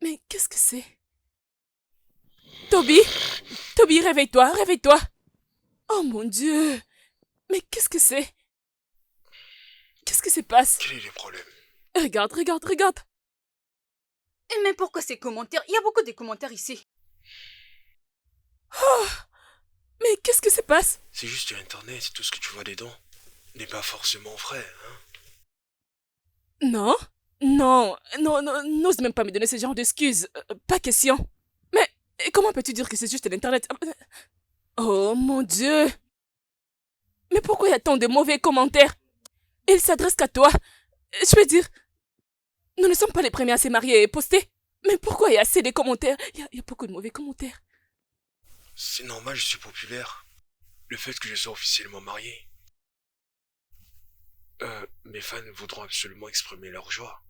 Mais qu'est-ce que c'est? Toby! Toby, réveille-toi, réveille-toi! Oh mon Dieu! Mais qu'est-ce que c'est? Qu'est-ce qui se passe? Quel est le problème? Regarde, regarde, regarde! Mais pourquoi ces commentaires? Il y a beaucoup de commentaires ici. Oh! Mais qu'est-ce qui se passe? C'est juste Internet, tout ce que tu vois dedans n'est pas forcément vrai, hein? Non, non, non, non, n'ose même pas me donner ce genre d'excuses. Pas question. Mais comment peux-tu dire que c'est juste l'internet? Oh mon Dieu! Mais pourquoi il y a tant de mauvais commentaires? Ils s'adressent qu'à toi. Je veux dire, nous ne sommes pas les premiers à se marier et poster. Mais pourquoi il y a assez de commentaires? Il y a beaucoup de mauvais commentaires. C'est normal, je suis populaire. Le fait que je sois officiellement marié. Mes fans voudront absolument exprimer leur joie.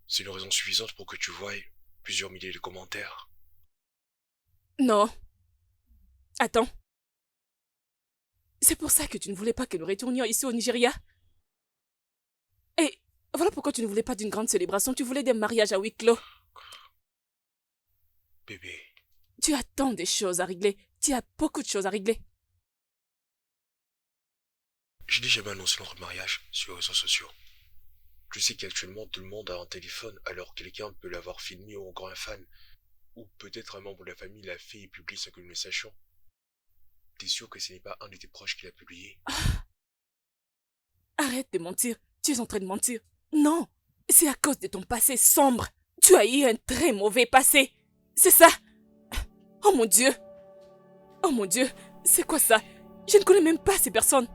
C'est une raison suffisante pour que tu voies plusieurs milliers de commentaires. Non. Attends. C'est pour ça que tu ne voulais pas que nous retournions ici au Nigeria? Et voilà pourquoi tu ne voulais pas d'une grande célébration. Tu voulais des mariages à huis clos. Bébé, Tu as tant de choses à régler. Tu as beaucoup de choses à régler. je n'ai jamais annoncé notre mariage sur les réseaux sociaux. Je sais qu'actuellement tout le monde a un téléphone, alors quelqu'un peut l'avoir filmé ou encore un fan. Ou peut-être un membre de la famille l'a fait et publie sans que nous le sachions. T'es sûr que ce n'est pas un de tes proches qui l'a publié? Arrête de mentir. Tu es en train de mentir. Non. C'est à cause de ton passé sombre. Tu as eu un très mauvais passé. C'est ça. Oh mon Dieu. Oh mon Dieu. C'est quoi ça? Je ne connais même pas ces personnes.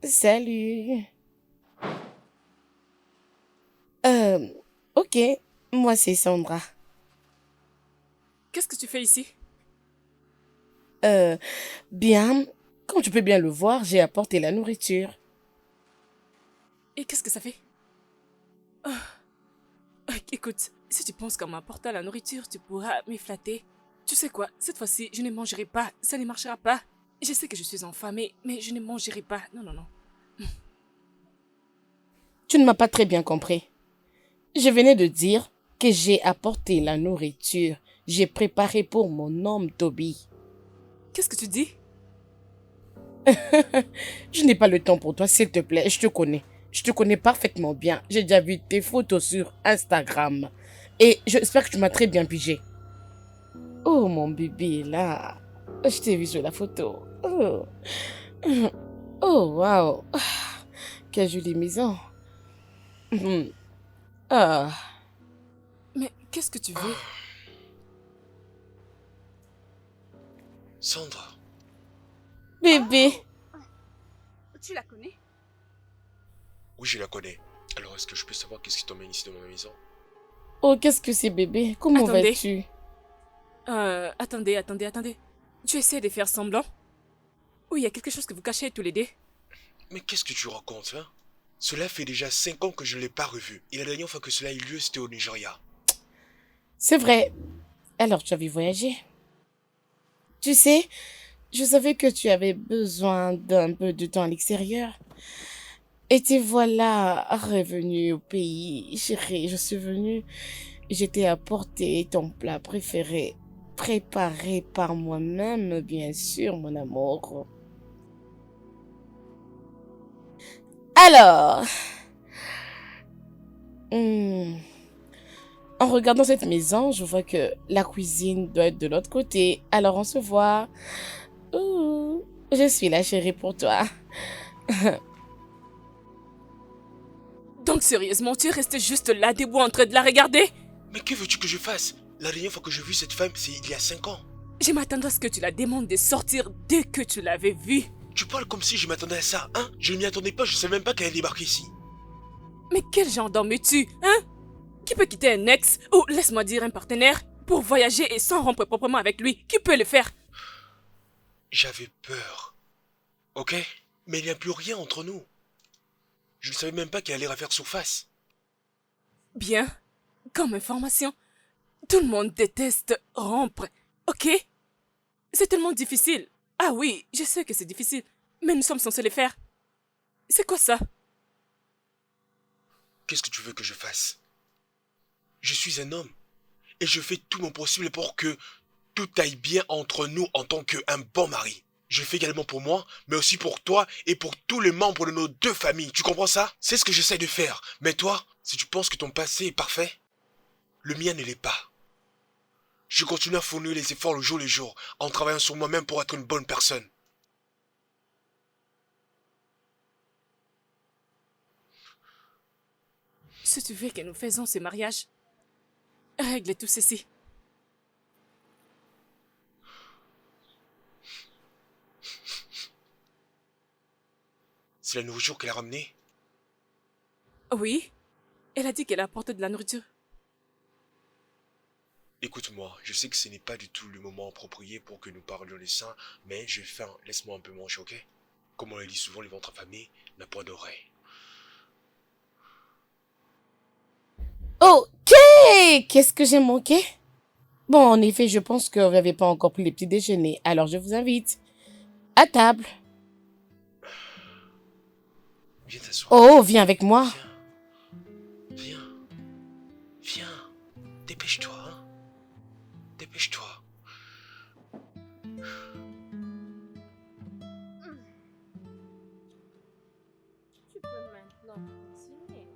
Salut. Euh, ok, moi c'est Sandra. Qu'est-ce que tu fais ici? Euh, Bien, comme tu peux bien le voir, j'ai apporté la nourriture. Et qu'est-ce que ça fait? Écoute, si tu penses qu'en m'apportant la nourriture, tu pourras me flatter. Tu sais quoi, cette fois-ci, je ne mangerai pas. Ça ne marchera pas. Je sais que je suis enfamée, mais je ne mangerai pas. Non, non, non. Tu ne m'as pas très bien compris. Je venais de dire que j'ai apporté la nourriture. J'ai préparé pour mon homme Toby. Qu'est-ce que tu dis? Je n'ai pas le temps pour toi, s'il te plaît, je te connais. Je te connais parfaitement bien. J'ai déjà vu tes photos sur Instagram. Et j'espère que tu m'as très bien pigé. Oh, mon bébé, là. Je t'ai vu sur la photo. Oh, oh waouh. Quelle jolie maison. Ah, Mais qu'est-ce que tu veux? Sandra, bébé. Oh, tu la connais? oui je la connais. Alors est-ce que je peux savoir qu'est-ce qui t'emmène ici dans ma maison? Oh, qu'est-ce que c'est, bébé? Comment Attendez. vas-tu? Attendez. Tu essaies de faire semblant? Ou il y a quelque chose que vous cachez tous les deux? Mais qu'est-ce que tu racontes, hein? Cela fait déjà 5 ans que je ne l'ai pas revu. Et la dernière fois que cela a eu lieu, c'était au Nigeria. C'est vrai. Alors, tu avais voyagé. Tu sais, je savais que tu avais besoin d'un peu de temps à l'extérieur. Et te voilà revenu au pays. Chérie, je suis venue. Je t'ai apporté ton plat préféré. Préparé par moi-même, bien sûr, mon amour. Alors, hmm, en regardant cette maison, je vois que la cuisine doit être de l'autre côté. Alors, on se voit. Ouh, je suis la chérie pour toi. Donc sérieusement, tu es resté juste là, debout en train de la regarder? Mais que veux-tu que je fasse? La dernière fois que j'ai vu cette femme, c'est il y a 5 ans. Je m'attendais à ce que tu la demandes de sortir dès que tu l'avais vue. Tu parles comme si je m'attendais à ça, hein? Je ne m'y attendais pas, je savais même pas qu'elle allait débarquer ici. Mais quel genre d'homme es-tu, hein? Qui peut quitter un ex, ou laisse-moi dire un partenaire, pour voyager et s'en rompre proprement avec lui? Qui peut le faire? J'avais peur. Ok? Mais il n'y a plus rien entre nous. Je ne savais même pas qu'elle allait refaire surface. Bien. Comme information, tout le monde déteste rompre, ok? C'est tellement difficile. Ah oui, je sais que c'est difficile, mais nous sommes censés les faire. C'est quoi ça? Qu'est-ce que tu veux que je fasse? Je suis un homme et je fais tout mon possible pour que tout aille bien entre nous en tant qu'un bon mari. Je fais également pour moi, mais aussi pour toi et pour tous les membres de nos deux familles. Tu comprends ça? C'est ce que j'essaie de faire. Mais toi, si tu penses que ton passé est parfait, le mien ne l'est pas. Je continue à fournir les efforts le jour, en travaillant sur moi-même pour être une bonne personne. Si tu veux que nous faisons ce mariage, règle tout ceci. C'est la nourriture qu'elle a ramenée? Oui, elle a dit qu'elle a apporté de la nourriture. Écoute-moi, je sais que ce n'est pas du tout le moment approprié pour que nous parlions des seins, mais j'ai faim, laisse-moi un peu manger, ok? Comme on le dit souvent, le ventre affamé n'a pas d'oreille. Ok! Qu'est-ce que j'ai manqué? Bon, en effet, je pense que vous n'avez pas encore pris les petits déjeuners, alors je vous invite à table. Viens t'asseoir. Oh, viens avec moi. Viens. Viens. Dépêche-toi, hein. Dépêche-toi. Tu peux maintenant continuer.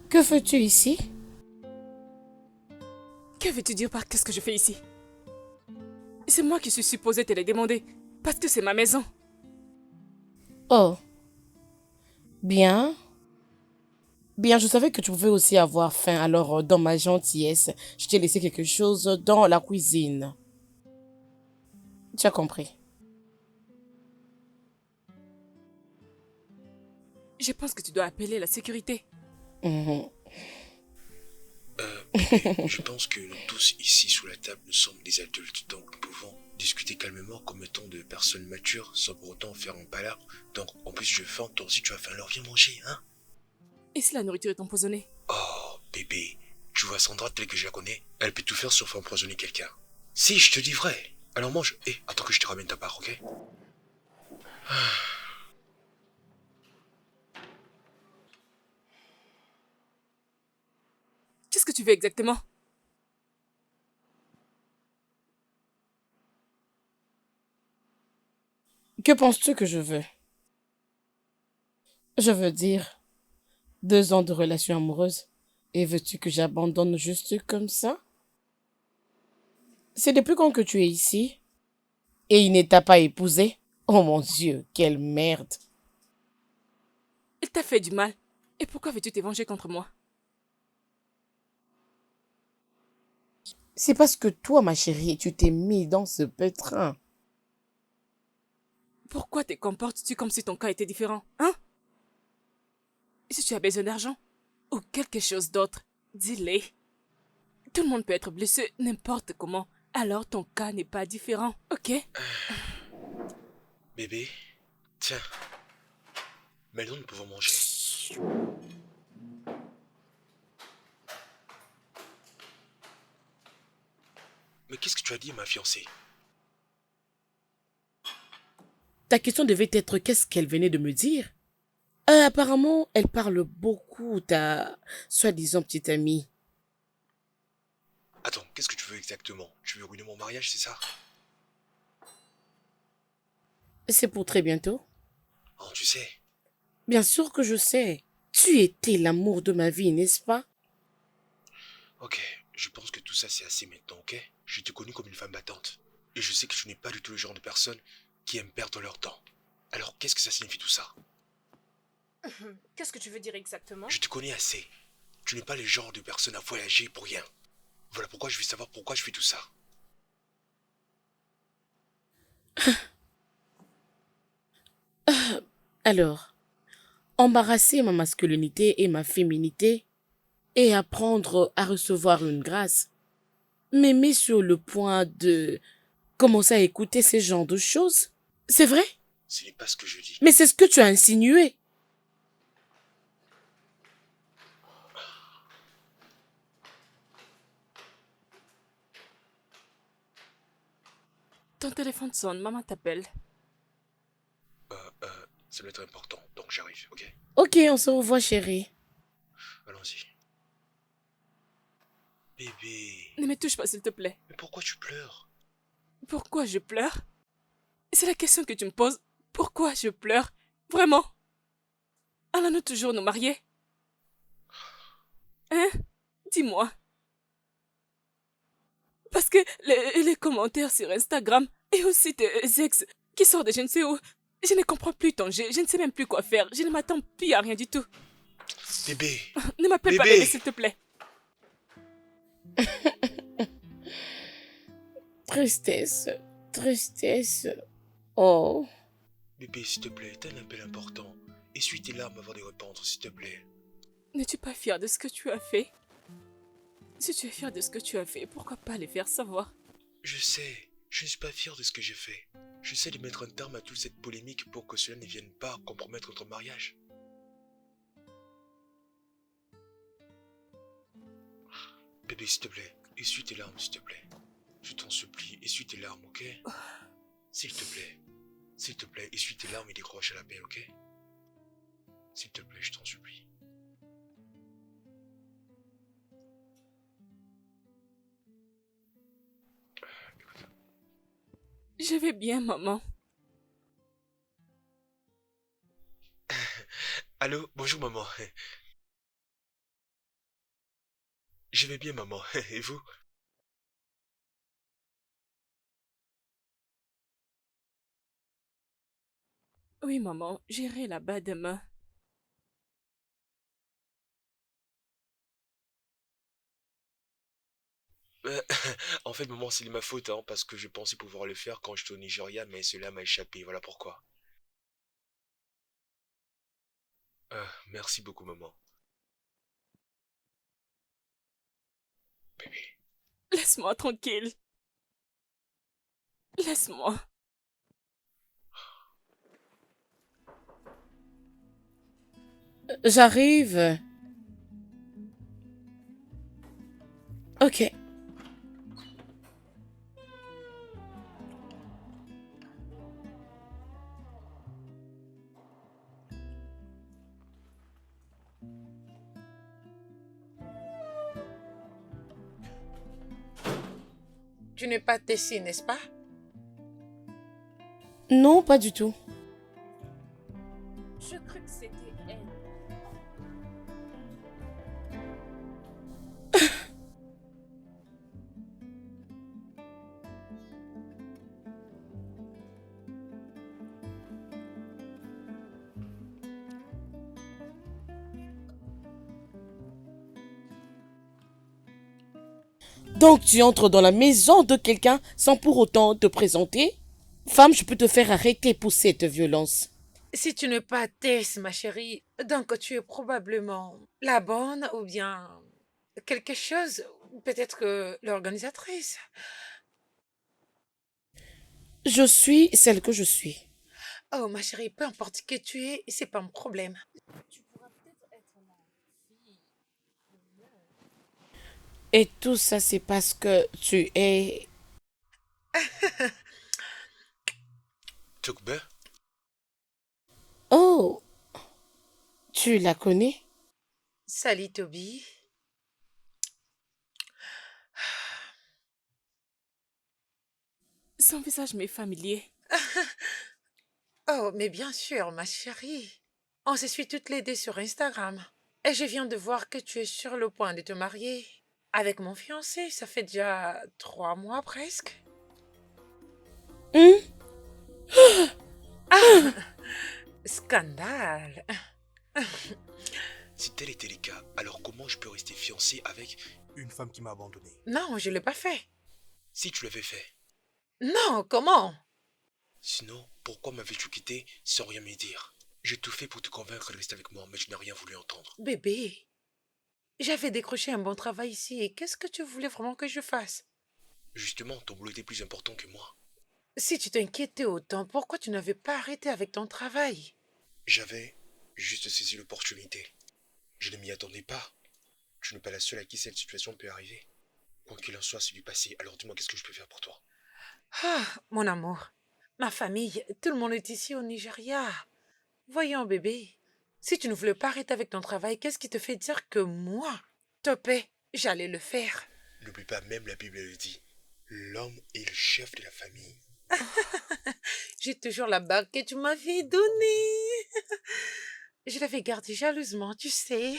Que fais-tu ici? Que veux-tu dire par qu'est-ce que je fais ici? C'est moi qui suis supposée te les demander, parce que c'est ma maison. Oh. Bien. Bien, je savais que tu pouvais aussi avoir faim, alors dans ma gentillesse, je t'ai laissé quelque chose dans la cuisine. Tu as compris. Je pense que tu dois appeler la sécurité. Mhm. Je pense que nous tous ici sous la table, nous sommes des adultes, donc nous pouvons discuter calmement comme étant de personnes matures sans pour autant faire un palabre. Donc en plus je faim, toi aussi tu as faim, alors viens manger, hein. Et si la nourriture est empoisonnée? Oh bébé, tu vois Sandra telle que je la connais, elle peut tout faire sauf empoisonner quelqu'un. Si, je te dis vrai. Alors mange, attends que je te ramène ta part, ok? Qu'est-ce que tu veux exactement? Que penses-tu que je veux? Je veux dire, 2 ans de relation amoureuse. Et veux-tu que j'abandonne juste comme ça? C'est depuis quand que tu es ici? Et il ne t'a pas épousé? Oh mon Dieu, quelle merde! Il t'a fait du mal. Et pourquoi veux-tu te venger contre moi? C'est parce que toi, ma chérie, tu t'es mis dans ce pétrin. Pourquoi te comportes-tu comme si ton cas était différent, hein? Si tu as besoin d'argent ou quelque chose d'autre, dis-le. Tout le monde peut être blessé n'importe comment, alors ton cas n'est pas différent, ok? Bébé, tiens, maintenant nous pouvons manger. Mais qu'est-ce que tu as dit à ma fiancée? Ta question devait être qu'est-ce qu'elle venait de me dire? Apparemment, elle parle beaucoup, ta soi-disant petite amie. Attends, qu'est-ce que tu veux exactement? Tu veux ruiner mon mariage, c'est ça? C'est pour très bientôt. Oh, tu sais, Bien sûr que je sais. Tu étais l'amour de ma vie, n'est-ce pas? ok, je pense que tout ça c'est assez maintenant, ok? Je t'ai connu comme une femme battante. Et je sais que tu n'es pas du tout le genre de personne qui aime perdre leur temps. Alors qu'est-ce que ça signifie tout ça? Qu'est-ce que tu veux dire exactement? Je te connais assez. Tu n'es pas le genre de personne à voyager pour rien. Voilà pourquoi je veux savoir pourquoi je fais tout ça. Alors, embarrasser ma masculinité et ma féminité et apprendre à recevoir une grâce. M'aimer sur le point de commencer à écouter ce genre de choses. C'est vrai? Ce n'est pas ce que je dis. Mais c'est ce que tu as insinué. Ton téléphone sonne, maman t'appelle. Ça doit être important, donc j'arrive, ok? Ok, on se revoit, chérie. Allons-y. Bébé, Ne me touche pas, s'il te plaît. mais pourquoi tu pleures? Pourquoi je pleure? C'est la question que tu me poses. Pourquoi je pleure? Vraiment? Allons-nous toujours nous marier? Hein? Dis-moi. Parce que les commentaires sur Instagram et aussi tes ex qui sortent de je ne sais où, je ne comprends plus ton jeu, je ne sais même plus quoi faire, je ne m'attends plus à rien du tout. Bébé, Ne m'appelle pas Bébé. bébé, s'il te plaît. Tristesse, tristesse. Oh, bébé, s'il te plaît, t'as un appel important. Essuie tes larmes avant de répondre, s'il te plaît. N'es-tu pas fier de ce que tu as fait? Si tu es fier de ce que tu as fait, pourquoi pas les faire savoir? Je sais, je ne suis pas fier de ce que j'ai fait. J'essaie de mettre un terme à toute cette polémique pour que cela ne vienne pas compromettre notre mariage. Bébé, s'il te plaît, essuie tes larmes, s'il te plaît. Je t'en supplie, essuie tes larmes, ok? S'il te plaît. S'il te plaît, essuie tes larmes et décroche à la paix, ok? S'il te plaît, je t'en supplie. Je vais bien, maman. Allô, bonjour maman. Je vais bien maman, et vous? Oui, maman, j'irai là-bas demain. Euh, En fait maman, c'est de ma faute, hein, parce que je pensais pouvoir le faire quand j'étais au Nigeria, mais cela m'a échappé, voilà pourquoi. Merci beaucoup maman. Bébé. Laisse-moi tranquille. Laisse-moi. j'arrive. Ok. Tu n'es pas Tessie, n'est-ce pas? Non, pas du tout. Je crois que c'était elle. Donc tu entres dans la maison de quelqu'un sans pour autant te présenter? Femme, je peux te faire arrêter pour cette violence. Si tu n'es pas Tess, ma chérie, donc tu es probablement la bonne ou bien quelque chose, peut-être que l'organisatrice. Je suis celle que je suis. Oh, ma chérie, peu importe qui tu es, c'est pas mon problème. Et tout ça, c'est parce que tu es... Tokbe? Oh, tu la connais? Salut, Toby. Son visage m'est familier. Oh, mais bien sûr, ma chérie. On se suit toutes les deux sur Instagram. Et je viens de voir que tu es sur le point de te marier avec mon fiancé. Ça fait déjà 3 mois presque. Hum? Scandale. Si tel était le cas, alors comment je peux rester fiancé avec une femme qui m'a abandonné? Non, je ne l'ai pas fait. Si tu l'avais fait. Non, comment? Sinon, pourquoi m'avais-tu quitté sans rien me dire? J'ai tout fait pour te convaincre de rester avec moi, mais tu n'as rien voulu entendre. Bébé, j'avais décroché un bon travail ici et qu'est-ce que tu voulais vraiment que je fasse? Justement, ton boulot était plus important que moi. Si tu t'inquiétais autant, pourquoi tu n'avais pas arrêté avec ton travail? J'avais juste saisi l'opportunité. Je ne m'y attendais pas. Tu n'es pas la seule à qui cette situation peut arriver. Quoi qu'il en soit, c'est du passé, alors dis-moi qu'est-ce que je peux faire pour toi? Ah, mon amour, ma famille, tout le monde est ici au Nigeria. Voyons, bébé, si tu ne voulais pas arrêter avec ton travail, qu'est-ce qui te fait dire que moi, Topé, j'allais le faire? N'oublie pas, même la Bible le dit. L'homme est le chef de la famille. J'ai toujours la bague que tu m'avais donnée. Je l'avais gardée jalousement, tu sais.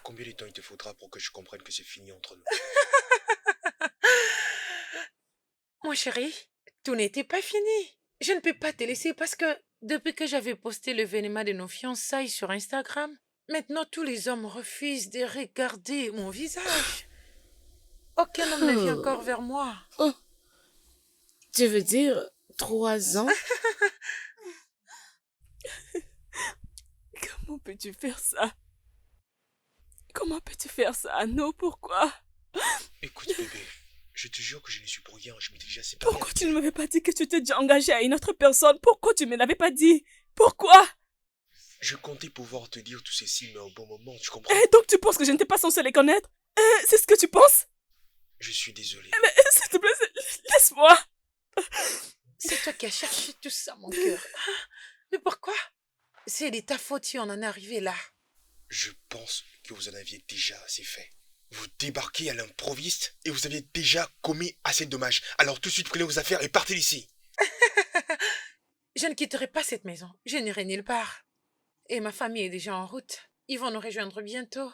Combien de temps il te faudra pour que je comprenne que c'est fini entre nous? Mon chéri, tout n'était pas fini. Je ne peux pas te laisser parce que depuis que j'avais posté le l'événement de nos fiançailles sur Instagram, maintenant tous les hommes refusent de regarder mon visage. Aucun homme ne vient encore vers moi. Oh, tu veux dire 3 ans? Comment peux-tu faire ça? Comment peux-tu faire ça? Non, pourquoi? Écoute, bébé, je te jure que je ne suis pour rien. Je m'étais déjà séparé. Pourquoi tu ne m'avais pas dit que tu t'es déjà engagé à une autre personne? Pourquoi tu ne me l'avais pas dit? Pourquoi? Je comptais pouvoir te dire tout ceci, mais au bon moment, tu comprends? Eh, donc tu penses que je n'étais pas censée les connaître? C'est ce que tu penses? Je suis désolé. Mais s'il te plaît, laisse-moi. C'est toi qui as cherché tout ça, mon cœur. Mais pourquoi? C'est de ta faute si on en est arrivé là. Je pense que vous en aviez déjà assez fait. Vous débarquez à l'improviste et vous aviez déjà commis assez de dommages. Alors tout de suite, prenez vos affaires et partez d'ici. Je ne quitterai pas cette maison. Je n'irai nulle part. Et ma famille est déjà en route. Ils vont nous rejoindre bientôt.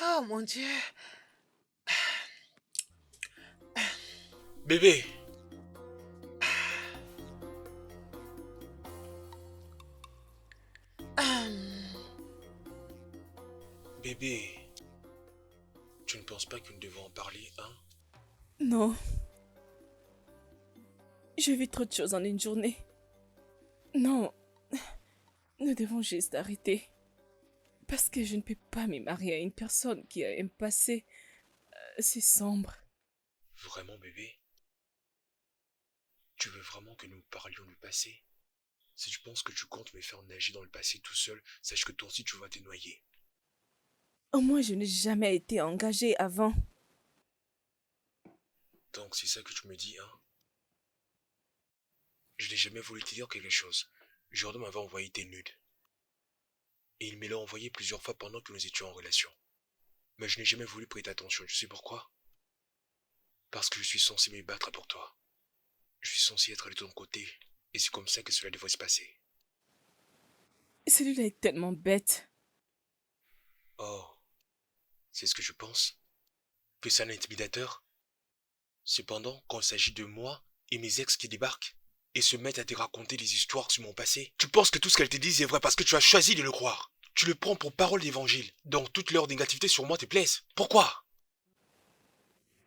Oh mon Dieu. Bébé, bébé, tu ne penses pas que nous devons en parler, hein? Non. Je vis trop de choses en une journée. Non. Nous devons juste arrêter. Parce que je ne peux pas me marier à une personne qui a un passé si sombre. Vraiment, bébé? Tu veux vraiment que nous parlions du passé? Si tu penses que tu comptes me faire nager dans le passé tout seul, sache que toi aussi tu vas te noyer. Au moins, je n'ai jamais été engagée avant. Donc c'est ça que tu me dis, hein? Je n'ai jamais voulu te dire quelque chose. Jordan m'avait envoyé tes nudes. Et il me l'a envoyé plusieurs fois pendant que nous étions en relation. Mais je n'ai jamais voulu prêter attention, tu sais pourquoi? Parce que je suis censé me battre pour toi. Je suis censé être de ton côté. Et c'est comme ça que cela devrait se passer. Celui-là est tellement bête. Oh, c'est ce que je pense? Que c'est un intimidateur? Cependant, quand il s'agit de moi et mes ex qui débarquent et se mettent à te raconter des histoires sur mon passé, tu penses que tout ce qu'elles te disent est vrai parce que tu as choisi de le croire. Tu le prends pour parole d'évangile, donc toute leur négativité sur moi te plaise. Pourquoi?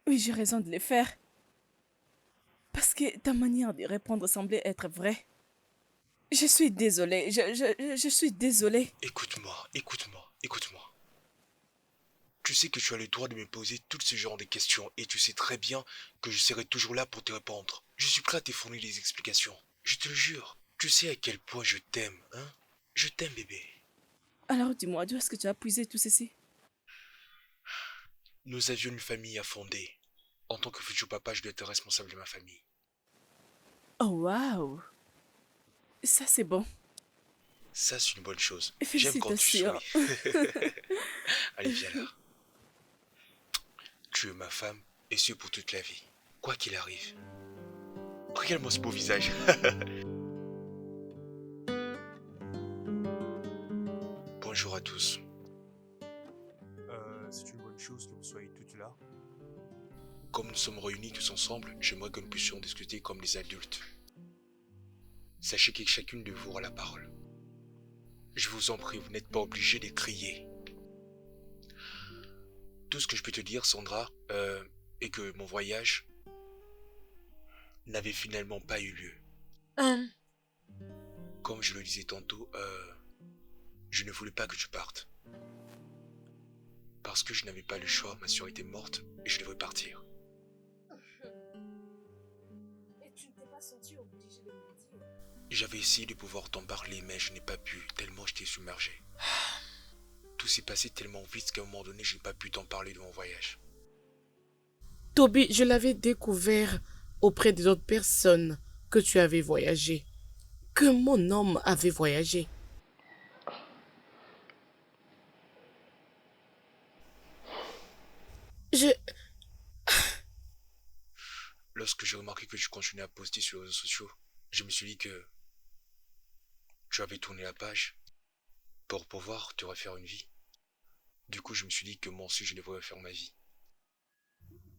Oui, j'ai raison de le faire. Parce que ta manière de répondre semblait être vraie. Je suis désolée. Je suis désolée. Écoute-moi, écoute-moi, écoute-moi. Tu sais que tu as le droit de me poser tout ce genre de questions et tu sais très bien que je serai toujours là pour te répondre. Je suis prêt à te fournir des explications. Je te le jure. Tu sais à quel point je t'aime, hein? Je t'aime, bébé. Alors dis-moi, d'où est-ce que tu as puisé tout ceci? Nous avions une famille à fonder. En tant que futur papa, je dois être responsable de ma famille. Oh, waouh! Ça, c'est bon. Ça, c'est une bonne chose. J'aime quand tu Félicitations. souris. Allez, viens là. Tu es ma femme, et ce pour toute la vie. Quoi qu'il arrive. Regarde-moi ce beau visage. Bonjour à tous. C'est une bonne chose que vous soyez toutes là. Comme nous sommes réunis tous ensemble, j'aimerais que nous puissions discuter comme des adultes. Sachez que chacune de vous aura la parole. Je vous en prie, vous n'êtes pas obligés de crier. Tout ce que je peux te dire, Sandra, est que mon voyage n'avait finalement pas eu lieu. Comme je le disais tantôt, je ne voulais pas que tu partes. Parce que je n'avais pas le choix, ma soeur était morte et je devais partir. Et tu ne t'es pas senti obligé de me le dire? J'avais essayé de pouvoir t'en parler, mais je n'ai pas pu, tellement j'étais submergé. Tout s'est passé tellement vite qu'à un moment donné, je n'ai pas pu t'en parler de mon voyage. Toby, je l'avais découvert auprès des autres personnes que tu avais voyagé, que mon homme avait voyagé. Je... Lorsque j'ai remarqué que tu continuais à poster sur les réseaux sociaux, je me suis dit que tu avais tourné la page pour pouvoir te refaire une vie. Du coup, je me suis dit que moi aussi, je devrais refaire ma vie.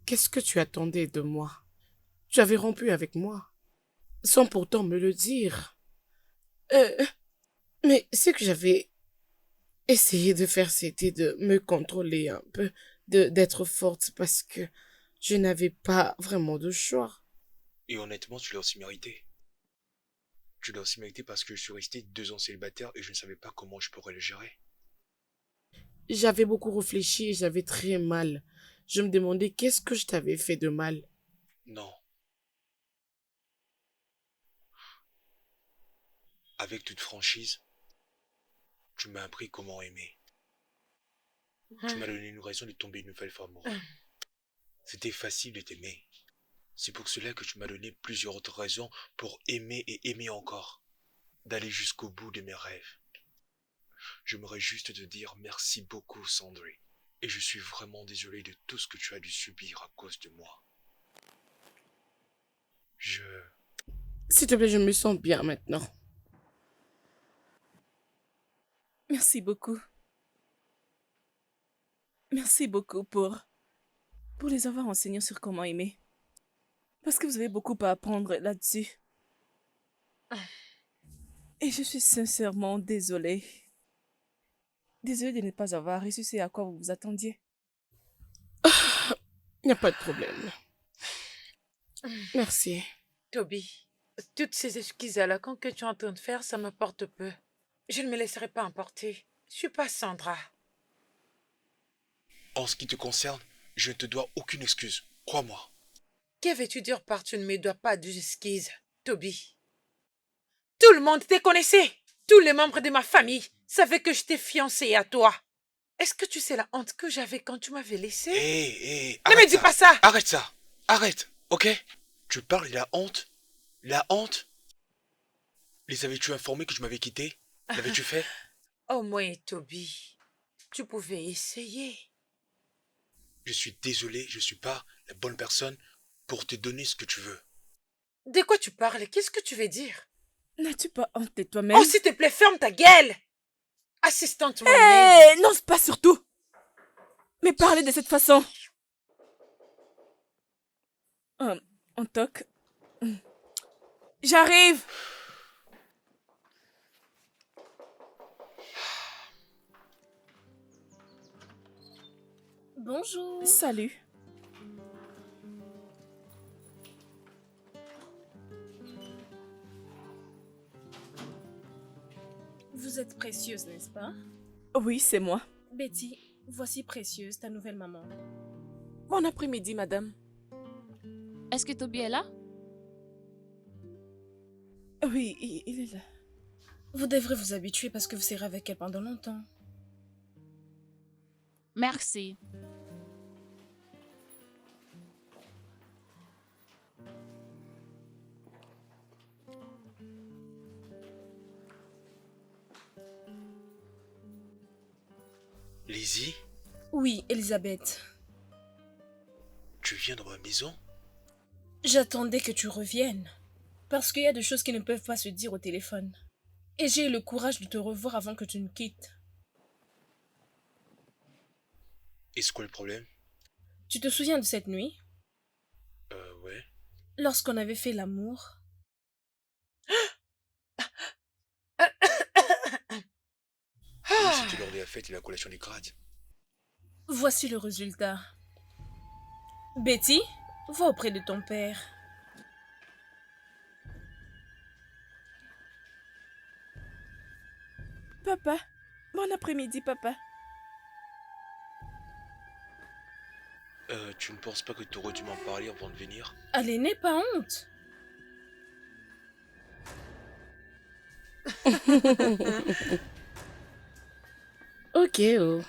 Qu'est-ce que tu attendais de moi? Tu avais rompu avec moi, sans pourtant me le dire. Mais ce que j'avais essayé de faire, c'était de me contrôler un peu, d'être forte parce que je n'avais pas vraiment de choix. Et honnêtement, tu l'as aussi mérité. Tu l'as aussi mérité parce que je suis resté 2 ans célibataire et je ne savais pas comment je pourrais le gérer. J'avais beaucoup réfléchi et j'avais très mal. Je me demandais qu'est-ce que je t'avais fait de mal. Non. Avec toute franchise, tu m'as appris comment aimer. Tu m'as donné une raison de tomber une nouvelle fois amoureuse. C'était facile de t'aimer. C'est pour cela que tu m'as donné plusieurs autres raisons pour aimer et aimer encore. D'aller jusqu'au bout de mes rêves. J'aimerais juste te dire merci beaucoup, Sandrine. Et je suis vraiment désolé de tout ce que tu as dû subir à cause de moi. S'il te plaît, je me sens bien maintenant. Merci beaucoup. Merci beaucoup pour les avoir enseignés sur comment aimer. Parce que vous avez beaucoup à apprendre là-dessus. Et je suis sincèrement désolée. Désolée de ne pas avoir réussi ce à quoi vous vous attendiez. Il n'y a pas de problème. Merci. Toby, toutes ces excuses à la con que tu es en train de faire, ça m'importe peu. Je ne me laisserai pas emporter. Je suis pas Sandra. En ce qui te concerne, je ne te dois aucune excuse. Crois-moi. Que veux-tu dire par tu ne me dois pas d'excuses, Toby? Tout le monde te connaissait. Tous les membres de ma famille savaient que j'étais fiancée à toi. Est-ce que tu sais la honte que j'avais quand tu m'avais laissée? Hé, Ne me dis pas ça! Arrête ça! Arrête, ok? Tu parles de la honte? La honte? Les avais-tu informés que je m'avais quitté? L'avais-tu fait? Au moins, Toby, tu pouvais essayer. Je suis désolé, je suis pas la bonne personne pour te donner ce que tu veux. De quoi tu parles? Qu'est-ce que tu veux dire? N'as-tu pas honte de toi-même? Oh, s'il te plaît, ferme ta gueule! Assistante moi-même. Hé, n'ose pas surtout. Mais parler de cette façon. On toque. J'arrive. Bonjour. Salut. Vous êtes Précieuse, n'est-ce pas? Oui, c'est moi. Betty, voici Précieuse, ta nouvelle maman. Bon après-midi, madame. Est-ce que Toby est là? Oui, il est là. Vous devrez vous habituer parce que vous serez avec elle pendant longtemps. Merci. Lizzie, Oui, Elisabeth. tu viens dans ma maison? J'attendais que tu reviennes. Parce qu'il y a des choses qui ne peuvent pas se dire au téléphone. Et j'ai eu le courage de te revoir avant que tu ne quittes. Et c'est quoi le problème? Tu te souviens de cette nuit? Ouais. Lorsqu'on avait fait l'amour? Oui, c'était lors de la fête et la collation des grades. Voici le résultat. Betty, va auprès de ton père. Papa. Bon après-midi, papa. Tu ne penses pas que tu aurais dû m'en parler avant de venir? Allez, n'aie pas honte. Ok, oh.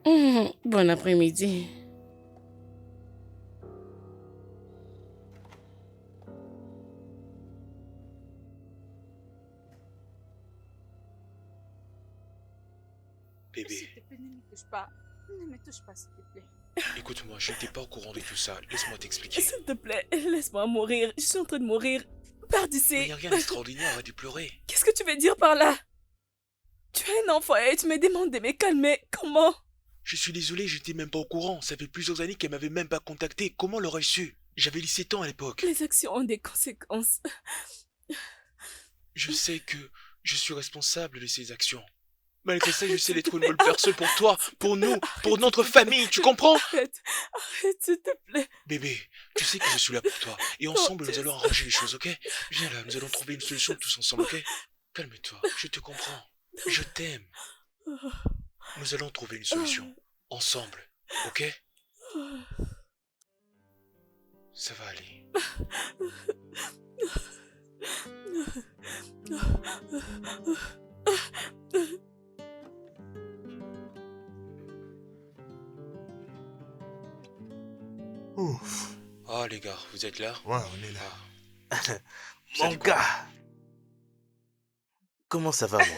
Mhm. Bon après-midi. Bébé, S'il te plaît, ne me touche pas. Ne me touche pas, s'il te plaît. écoute-moi, je n'étais pas au courant de tout ça. Laisse-moi t'expliquer. S'il te plaît, laisse-moi mourir. Je suis en train de mourir. Pars Mais d'ici. y a rien d'extraordinaire, arrête de pleurer. Qu'est-ce que tu veux dire par là? Tu es un enfant et tu me demandes de me calmer. Comment? Je suis désolé, j'étais même pas au courant. Ça fait plusieurs années qu'elle m'avait même pas contacté. Comment l'aurais-je su? J'avais 17 ans à l'époque. Les actions ont des conséquences. Je sais que je suis responsable de ces actions. Malgré ça, je sais d'être une bonne personne pour toi, pour nous, pour notre famille, tu comprends? Arrête, s'il te plaît. Bébé, tu sais que je suis là pour toi. Et ensemble, nous allons arranger les choses, ok? Viens là, nous allons trouver une solution tous ensemble, ok? Calme-toi, je te comprends. Je t'aime. Nous allons trouver une solution. Ensemble, ok? Ça va aller. Ouf. Ah les gars, vous êtes là? Ouais, on est là. Ça Mon dit quoi? gars, comment ça va, mon gars?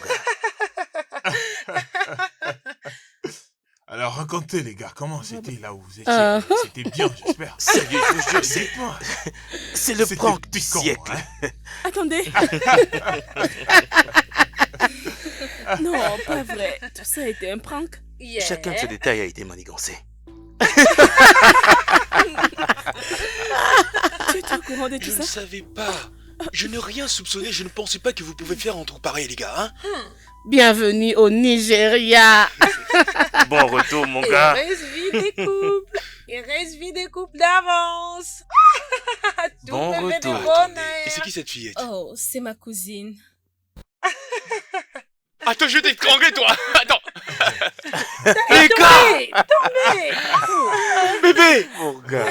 Alors, racontez, les gars, comment c'était là où vous étiez? Ah. C'était bien, j'espère. Sérieux, je vous jure, c'est Dites-moi. c'est le C'était prank du piquant, siècle. hein. Attendez. Non, pas vrai. Tout ça a été un prank. Yeah. Chacun de ces détails a été manigancé. Tu es au courant de tout Je ne ça? savais pas. Je n'ai rien soupçonné, je ne pensais pas que vous pouvez faire un truc pareil, les gars, hein? Bienvenue au Nigeria. Bon retour, mon gars. Il reste vie des couples. Il reste vie des couples d'avance. Tout Bon me fait des retour. bonheurs. Et c'est qui cette fillette? Oh, c'est ma cousine. Attends, je vais t'étrangler, toi! Attends! Les gars! Tombez. Bébé! Mon gars.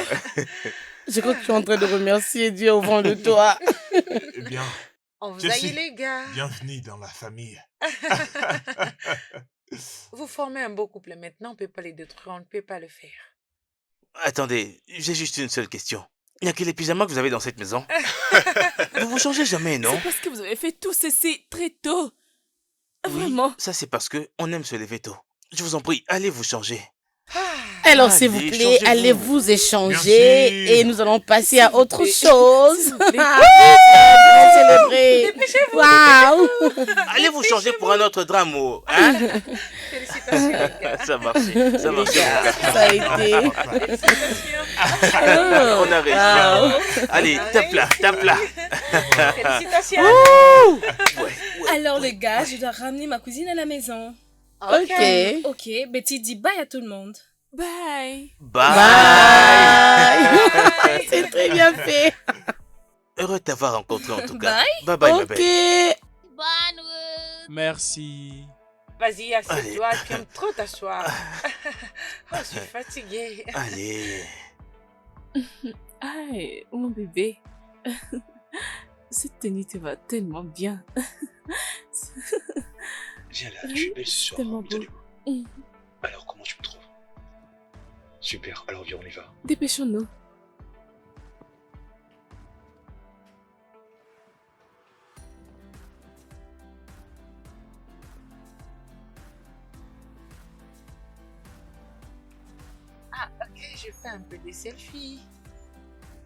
Je crois que tu es en train de remercier Dieu au fond de toi. Eh bien, On vous Jessie. aille, les gars. bienvenue dans la famille. Vous formez un beau couple maintenant, on ne peut pas les détruire, on ne peut pas le faire. Attendez, j'ai juste une seule question. Il n'y a que les pyjamas que vous avez dans cette maison. Vous vous changez jamais, non? C'est parce que vous avez fait tout ceci très tôt. Oui, Vraiment. ça c'est parce que on aime se lever tôt. Je vous en prie, allez vous changer. Alors, s'il vous Allez, plaît, changez-vous. allez vous échanger Merci. et nous allons passer à autre plaît. chose. S'il vous plaît. Célébrer. Waouh. Allez vous changer pour un autre drame, oh, hein? Félicitations, les gars. Ça marche, ça marche, mon gars. Ça a été. Félicitations. On a réussi. Allez, tape là, tape là. Félicitations. Ouais. Alors, les gars, je dois ramener ma cousine à la maison. Ok. Ok, Betty dit bye à tout le monde. Bye. Bye. Bye. C'est très bien fait. Heureux de t'avoir rencontré en tout cas. Bye. Bye bye, ma Ok. belle. Bonne route. Merci. Vas-y, assieds-toi, tu aimes trop t'asseoir. Oh, je suis fatiguée. Allez. Aïe, mon bébé. Cette tenue te va tellement bien. Viens là, tu es belle ce soir. Tellement Vous beau. allez où? Mm. Alors, comment tu me trouves? Super, alors viens, on y va. Dépêchons-nous. Ok, je fais un peu des selfies.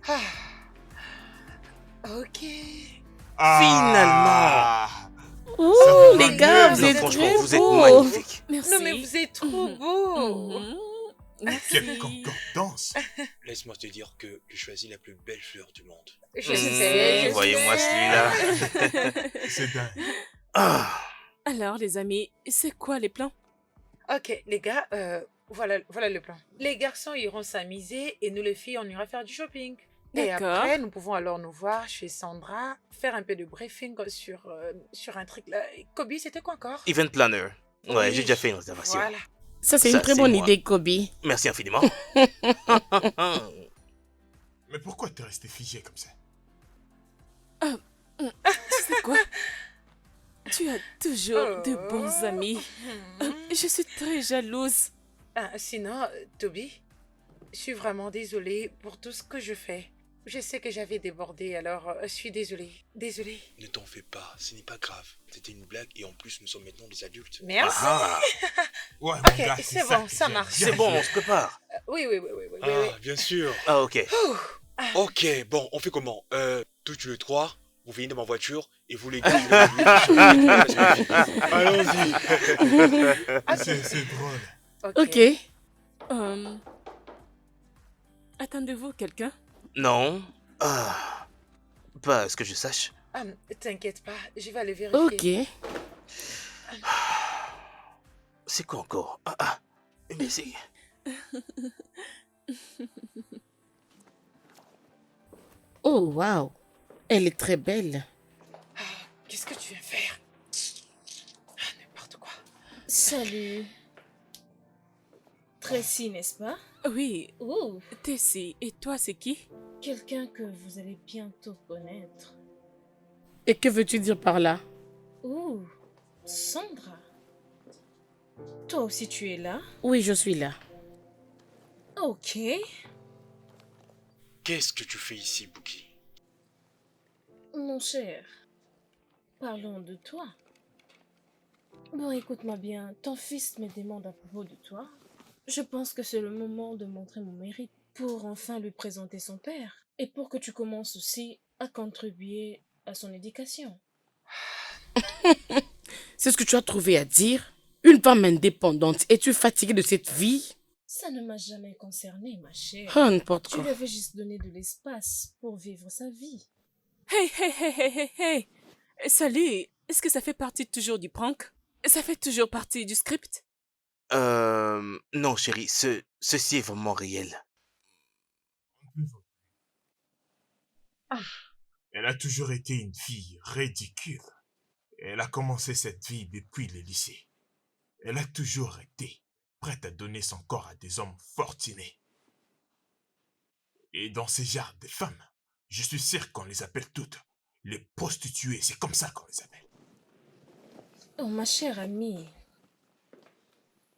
Ah. Ok. Ah. Ouh, Ça va les mieux. gars, Non, vous êtes franchement, très vous êtes beaux. magnifiques. Merci. Non, mais vous êtes trop beaux. Mhm. Quelle Merci. concordance. Laisse-moi te dire que je choisis la plus belle fleur du monde. Je sais, je Voyez-moi sais. celui-là. C'est dingue. Ah. Alors, les amis, c'est quoi les plans? Ok, les gars, voilà le plan. Les garçons iront s'amuser et nous les filles, on ira faire du shopping. Et D'accord. après, nous pouvons alors nous voir chez Sandra, faire un peu de briefing sur un truc là. Kobe, c'était quoi encore? Event planner. Ouais, Oui. j'ai déjà fait une réservation. Voilà. Ça, c'est Ça, une très c'est bonne moi. idée, Kobe. Merci infiniment. Mais pourquoi t'es resté figé comme ça? C'est quoi? Tu as toujours de bons amis. Je suis très jalouse. Sinon, Toby, je suis vraiment désolée pour tout ce que je fais. Je sais que j'avais débordé, alors je suis désolée. Désolée. Ne t'en fais pas, ce n'est pas grave. C'était une blague et en plus nous sommes maintenant des adultes. Merci. Ah, Ouais, mon Ok, gars, c'est ça bon, que ça j'aime. marche. Bien c'est bon, joué. on se prépare. Oui. Ah, bien sûr. Ah, ok. Ouh. Ok, bon, on fait comment tous les trois, vous venez dans ma voiture et vous les gars, vous venez Allons-y. C'est drôle. Ok. Euh, Attendez-vous quelqu'un? Non. Ah, pas à ce que je sache. T'inquiète pas, je vais aller vérifier. Ok. C'est quoi encore? Ah, mais c'est... Oh, waouh. Elle est très belle. Qu'est-ce que tu viens faire? N'importe quoi. Salut. Tracy, n'est-ce pas? Oui, Oh, Tessie. Et toi, c'est qui? quelqu'un que vous allez bientôt connaître. Et que veux-tu dire par là? Oh, Sandra. Toi aussi tu es là? Oui, je suis là. Ok. Qu'est-ce que tu fais ici, Bookie? Mon cher, parlons de toi. Bon, écoute-moi bien, ton fils me demande à propos de toi. Je pense que c'est le moment de montrer mon mérite pour enfin lui présenter son père et pour que tu commences aussi à contribuer à son éducation. C'est ce que tu as trouvé à dire? Une femme indépendante. Es-tu fatiguée de cette vie? Ça ne m'a jamais concernée, ma chère. Oh, n'importe Tu quoi. lui avais juste donné de l'espace pour vivre sa vie. Hey. Salut, est-ce que ça fait partie toujours du prank? Ça fait toujours partie du script? Non, chérie, ceci est vraiment réel. Elle a toujours été une fille ridicule. Elle a commencé cette vie depuis le lycée. Elle a toujours été prête à donner son corps à des hommes fortunés. Et dans ces genres de femmes, je suis sûr qu'on les appelle toutes les prostituées. C'est comme ça qu'on les appelle. Oh, ma chère amie,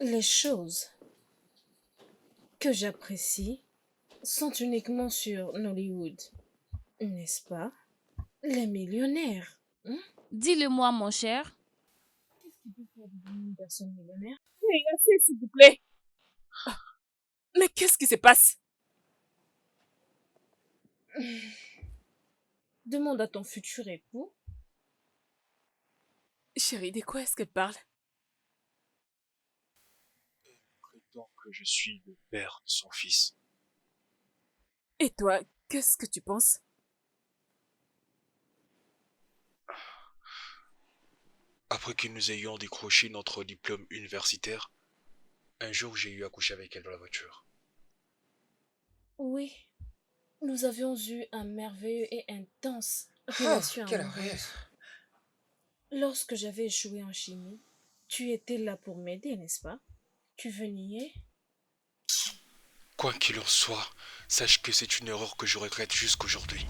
les choses que j'apprécie sont uniquement sur Nollywood, n'est-ce pas? Les millionnaires. Hein? Dis-le-moi, mon cher. Qu'est-ce qui peut faire devenir une personne millionnaire? Hey, assez, s'il vous plaît. Mais qu'est-ce qui se passe? Demande à ton futur époux. Chérie, de quoi est-ce qu'elle parle? Prétend que je suis le père de son fils. Et toi, qu'est-ce que tu penses? Après que nous ayons décroché notre diplôme universitaire, un jour j'ai eu à coucher avec elle dans la voiture. Oui, nous avions eu un merveilleux et intense relation quel amoureuse. rêve. Lorsque j'avais échoué en chimie, tu étais là pour m'aider, n'est-ce pas? Tu venais. Quoi qu'il en soit, sache que c'est une erreur que je regrette jusqu'aujourd'hui.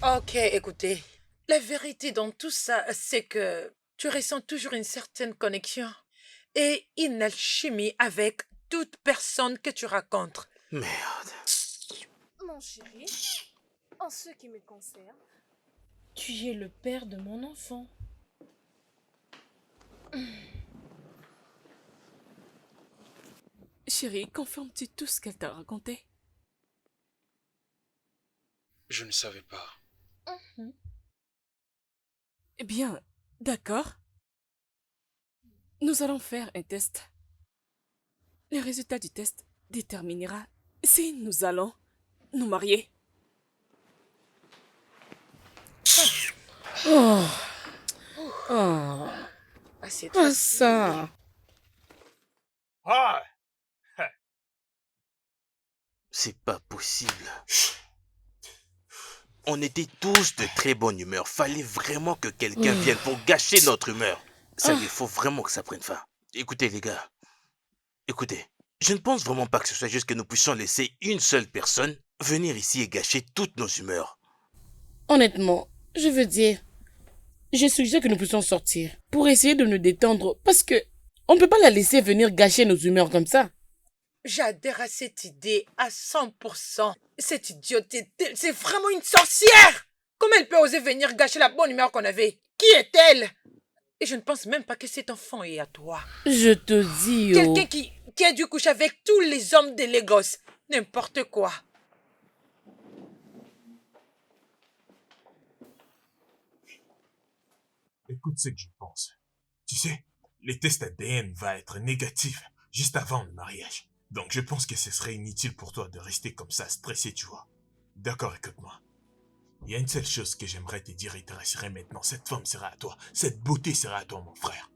Ok, écoutez. La vérité dans tout ça, c'est que tu ressens toujours une certaine connexion et une alchimie avec toute personne que tu rencontres. Merde. Mon chéri, en ce qui me concerne, tu es le père de mon enfant. Chérie, confirmes-tu tout ce qu'elle t'a raconté? Je ne savais pas. Eh bien, d'accord. Nous allons faire un test. Le résultat du test déterminera si nous allons nous marier. Oh, Ouh, oh, assieds-toi. pas ça. Ah! C'est pas possible. On était tous de très bonne humeur. Fallait vraiment que quelqu'un vienne pour gâcher notre humeur. Ça, il faut vraiment que ça prenne fin. Écoutez, les gars. Écoutez. Je ne pense vraiment pas que ce soit juste que nous puissions laisser une seule personne venir ici et gâcher toutes nos humeurs. Honnêtement, je veux dire, je suggère que nous puissions sortir pour essayer de nous détendre parce que on ne peut pas la laisser venir gâcher nos humeurs comme ça. J'adhère à cette idée à 100%. Cette idiote, c'est vraiment une sorcière! Comment elle peut oser venir gâcher la bonne humeur qu'on avait? Qui est-elle? Et je ne pense même pas que cet enfant est à toi. Je te dis, oh. Quelqu'un qui a dû coucher avec tous les hommes de Lagos. N'importe quoi. Écoute ce que je pense. Tu sais, les tests ADN vont être négatifs juste avant le mariage. Donc je pense que ce serait inutile pour toi de rester comme ça stressé, tu vois. D'accord, écoute-moi. Il y a une seule chose que j'aimerais te dire et te rassurer maintenant. Cette femme sera à toi. Cette beauté sera à toi, mon frère.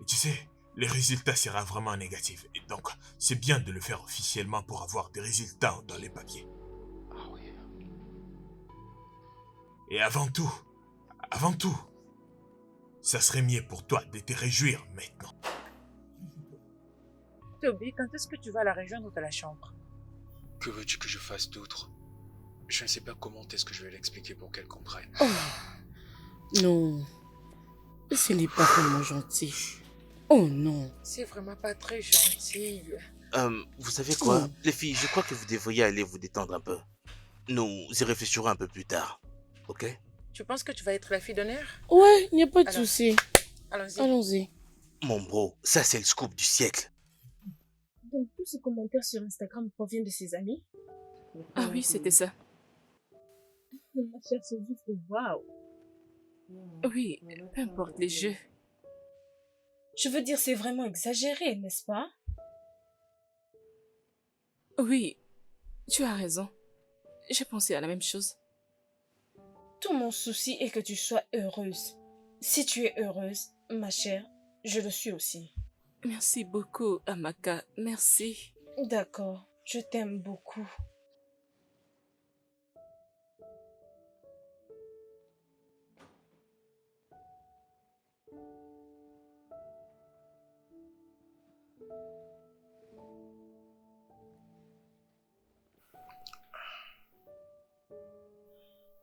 Et tu sais, les résultats seront vraiment négatifs. Et donc, c'est bien de le faire officiellement pour avoir des résultats dans les papiers. Ah oui. Et avant tout, ça serait mieux pour toi de te réjouir maintenant. Toby, quand est-ce que tu vas la rejoindre de la chambre? Que veux-tu que je fasse d'autre? Je ne sais pas comment est-ce que je vais l'expliquer pour qu'elle comprenne. Non, ce n'est pas vraiment gentil. Oh non. C'est vraiment pas très gentil. Vous savez quoi, les filles, je crois que vous devriez aller vous détendre un peu. Nous y réfléchirons un peu plus tard, ok? Tu penses que tu vas être la fille d'honneur? Ouais, il n'y a pas de Alors, souci. Allons-y. Allons-y. Mon bro, ça c'est le scoop du siècle. Donc, tous ces commentaires sur Instagram proviennent de ses amis? Ah oui, c'était ça. Ma chère, c'est juste waouh. Oui, peu importe les jeux. Je veux dire, c'est vraiment exagéré, n'est-ce pas? Oui, tu as raison. J'ai pensé à la même chose. Tout mon souci est que tu sois heureuse. Si tu es heureuse, ma chère, je le suis aussi. Merci beaucoup, Amaka. Merci. D'accord, je t'aime beaucoup.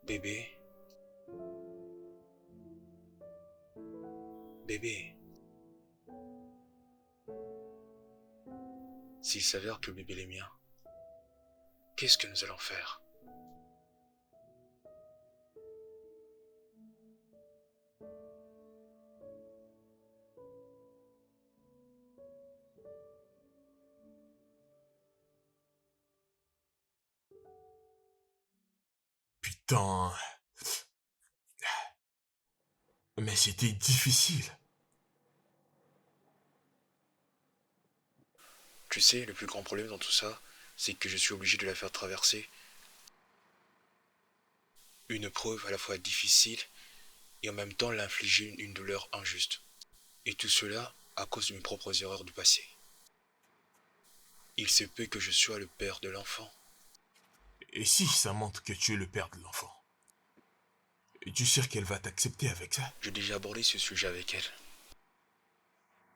Bébé. Bébé. S'il s'avère que le bébé est mien, qu'est-ce que nous allons faire? Putain. Mais c'était difficile. Tu sais, le plus grand problème dans tout ça, c'est que je suis obligé de la faire traverser une preuve à la fois difficile et en même temps l'infliger une douleur injuste. Et tout cela à cause de mes propres erreurs du passé. Il se peut que je sois le père de l'enfant. Et si ça montre que tu es le père de l'enfant? Es-tu sûr qu'elle va t'accepter avec ça? J'ai déjà abordé ce sujet avec elle.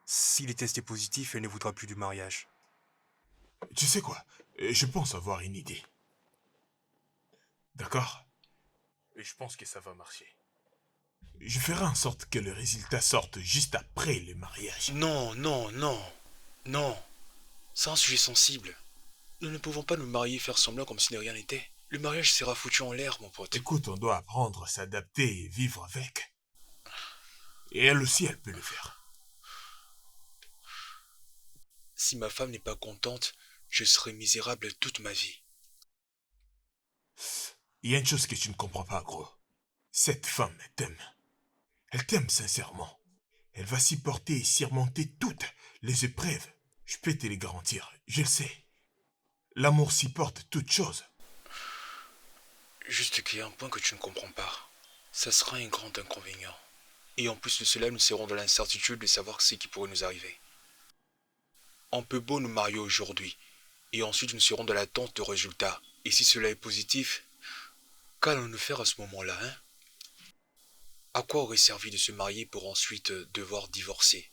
Si les tests est positif, elle ne voudra plus du mariage. Tu sais quoi? Je pense avoir une idée. D'accord? Et je pense que ça va marcher. Je ferai en sorte que le résultat sorte juste après le mariage. Non, non, non, non. C'est un sujet sensible. Nous ne pouvons pas nous marier et faire semblant comme si de rien n'était. Le mariage sera foutu en l'air, mon pote. Écoute, on doit apprendre à s'adapter et vivre avec. Et elle aussi, elle peut le faire. Si ma femme n'est pas contente, je serai misérable toute ma vie. Il y a une chose que tu ne comprends pas, gros. Cette femme t'aime. Elle t'aime sincèrement. Elle va supporter et surmonter toutes les épreuves. Je peux te les garantir, je le sais. L'amour supporte toutes choses. Juste qu'il y a un point que tu ne comprends pas. Ça sera un grand inconvénient. Et en plus de cela, nous serons dans l'incertitude de savoir ce qui pourrait nous arriver. On peut beau nous marier aujourd'hui, et ensuite nous serons dans l'attente de résultats. Et si cela est positif, qu'allons-nous faire à ce moment-là, hein? À quoi aurait servi de se marier pour ensuite devoir divorcer?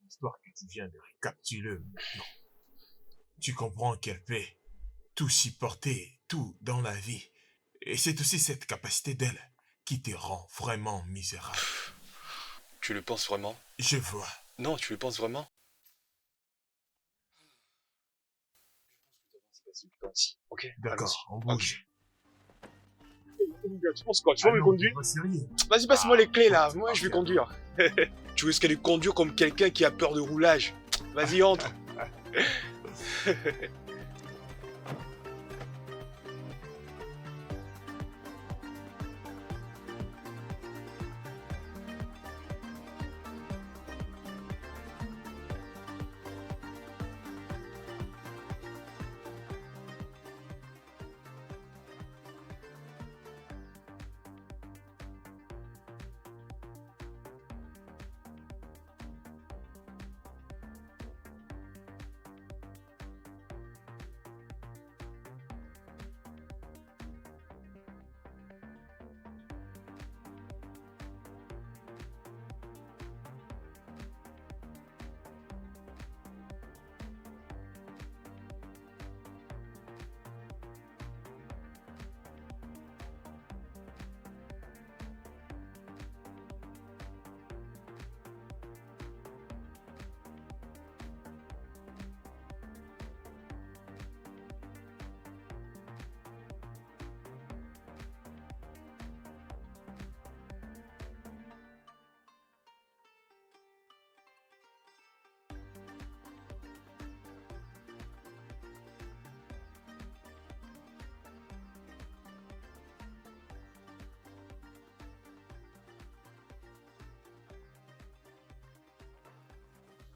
L'histoire que tu viens de récapituler maintenant. Tu comprends qu'elle peut tout supporter, tout dans la vie. Et c'est aussi cette capacité d'elle qui te rend vraiment misérable. Tu le penses vraiment? Je vois. Non, tu le penses vraiment? Ok, d'accord, on bouge. Tu penses quoi? Tu vas me conduire? Vas-y, passe-moi les clés là, moi je vais conduire. Tu risques de conduire comme quelqu'un qui a peur de roulage. Vas-y, entre.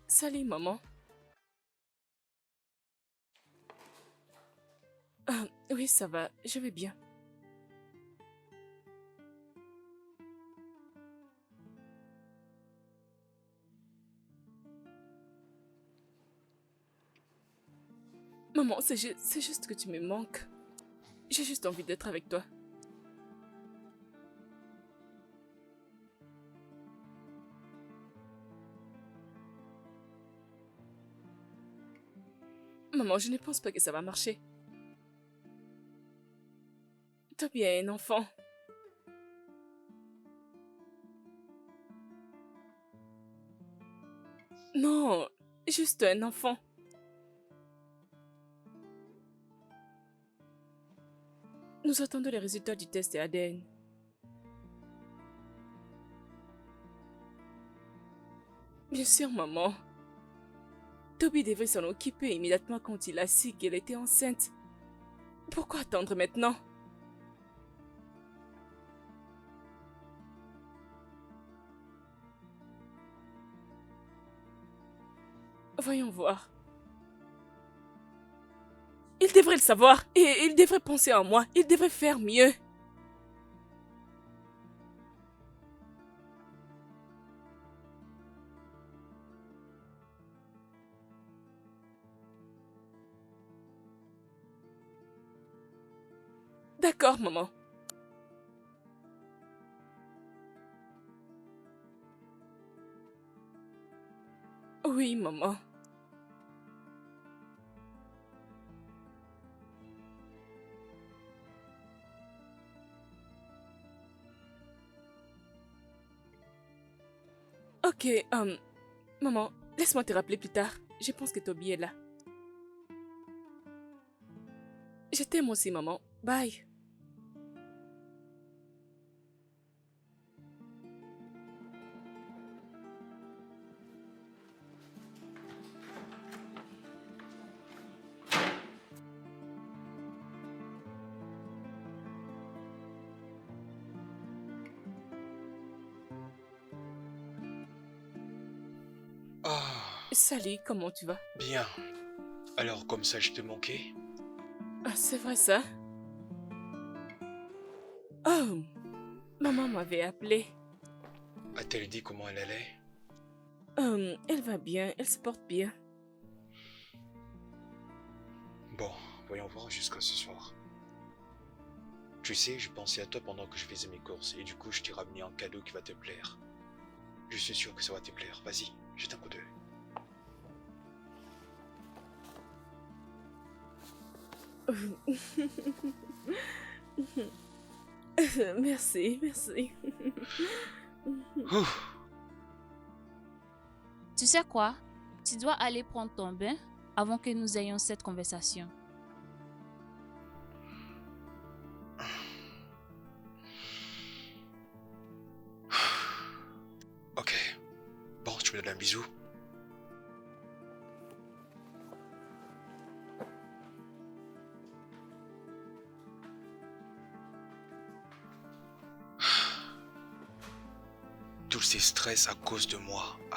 Salut, maman. Oui, ça va, je vais bien. Maman, c'est juste que tu me manques. J'ai juste envie d'être avec toi. Maman, je ne pense pas que ça va marcher. Toby est un enfant. Non, juste un enfant. Nous attendons les résultats du test ADN. Bien sûr, maman. Toby devait s'en occuper immédiatement quand il a su qu'elle était enceinte. Pourquoi attendre maintenant? Voyons voir. Il devrait le savoir et il devrait penser à moi. Il devrait faire mieux. D'accord, maman. Oui, maman. Ok, maman, laisse-moi te rappeler plus tard. Je pense que Toby est là. Je t'aime aussi, maman. Bye. Ah, Salut, comment tu vas? bien. Alors comme ça je te manquais? Ah, c'est vrai ça? Oh, maman m'avait appelé. A-t-elle dit comment elle allait? Elle va bien, elle se porte bien. Bon, voyons voir jusqu'à ce soir. Tu sais, je pensais à toi pendant que je faisais mes courses et du coup je t'ai ramené un cadeau qui va te plaire. Je suis sûr que ça va te plaire. Vas-y, jette un coup d'œil. Merci, merci. Ouf. Tu sais quoi? Tu dois aller prendre ton bain avant que nous ayons cette conversation. Ok. Bon, tu me donnes un bisou. Tous ces stress à cause de moi. Ah.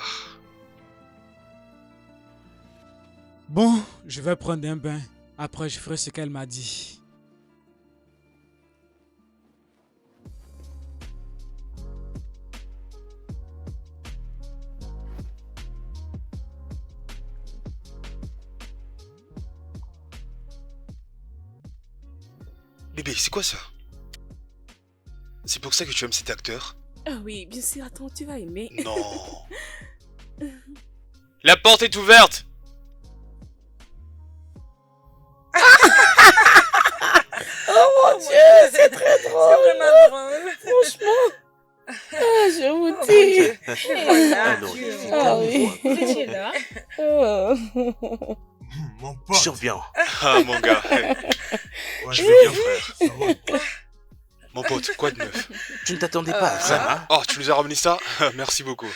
Bon, je vais prendre un bain. Après, je ferai ce qu'elle m'a dit. Bébé, c'est quoi ça? C'est pour ça que tu aimes cet acteur? Ah oui, bien sûr, attends, tu vas aimer. Non. La porte est ouverte! Oh mon Dieu, c'est très drôle. C'est vraiment drôle. Franchement. Ah, je vous dis. Voilà. Alors, Ah oui. Vous étiez là? Oh. Mon pote. Champion. Ah mon gars, Ouais, je vais bien frère. ça va. Mon pote, quoi de neuf? Tu ne t'attendais pas à ça, hein? Oh, tu nous as ramené ça? Merci beaucoup.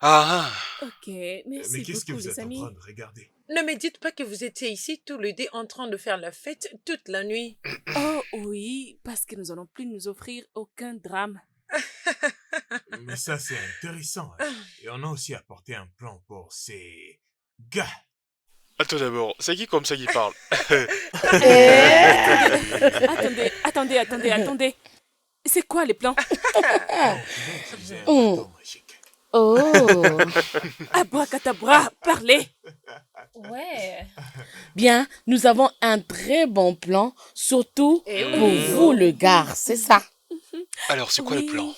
Ah, Ok, Mais merci qu'est-ce que beaucoup, vous les êtes en amis. train de regarder? Ne me dites pas que vous étiez ici tous les deux en train de faire la fête toute la nuit. Oh oui, parce que nous allons plus nous offrir aucun drame. Mais ça, c'est intéressant. Hein. Et on a aussi apporté un plan pour ces gars. attends d'abord, c'est qui comme ça qui parle? Attendez. C'est quoi les plans? On pourrait utiliser un Oh. bâton magique. Oh. Abracadabra, parlez. Ouais. Bien, nous avons un très bon plan, surtout Eh pour oui. vous, le gars, c'est ça. Alors, c'est quoi le Oui. plan?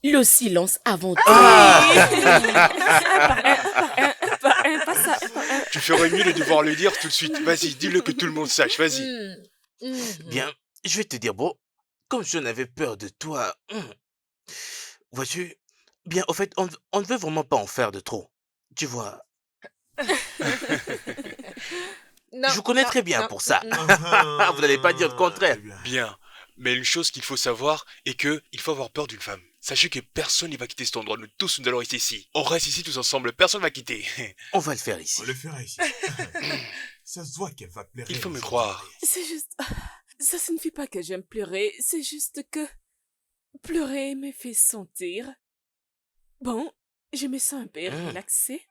Le silence avant tout. Pas ça. Tu ferais mieux de devoir le dire tout de suite. Vas-y, dis-le que tout le monde sache, vas-y. Bien, je vais te dire, bon, comme je n'avais peur de toi, vois-tu, bien, au fait, on ne veut vraiment pas en faire de trop. Tu vois, Non, je vous connais non, très bien non, pour ça. Ah, Vous n'allez pas dire le contraire. très bien. Bien. Mais une chose qu'il faut savoir est que il faut avoir peur d'une femme. Sachez que personne ne va quitter cet endroit. Nous tous, nous allons rester ici. On reste ici tous ensemble. Personne ne va quitter. On va le faire ici. On le fera ici. Ça se voit qu'elle va pleurer. Il faut me les croire. autres. C'est juste... Ça signifie pas que j'aime pleurer, c'est juste que... Pleurer me fait sentir... Bon, je me sens un peu relaxée.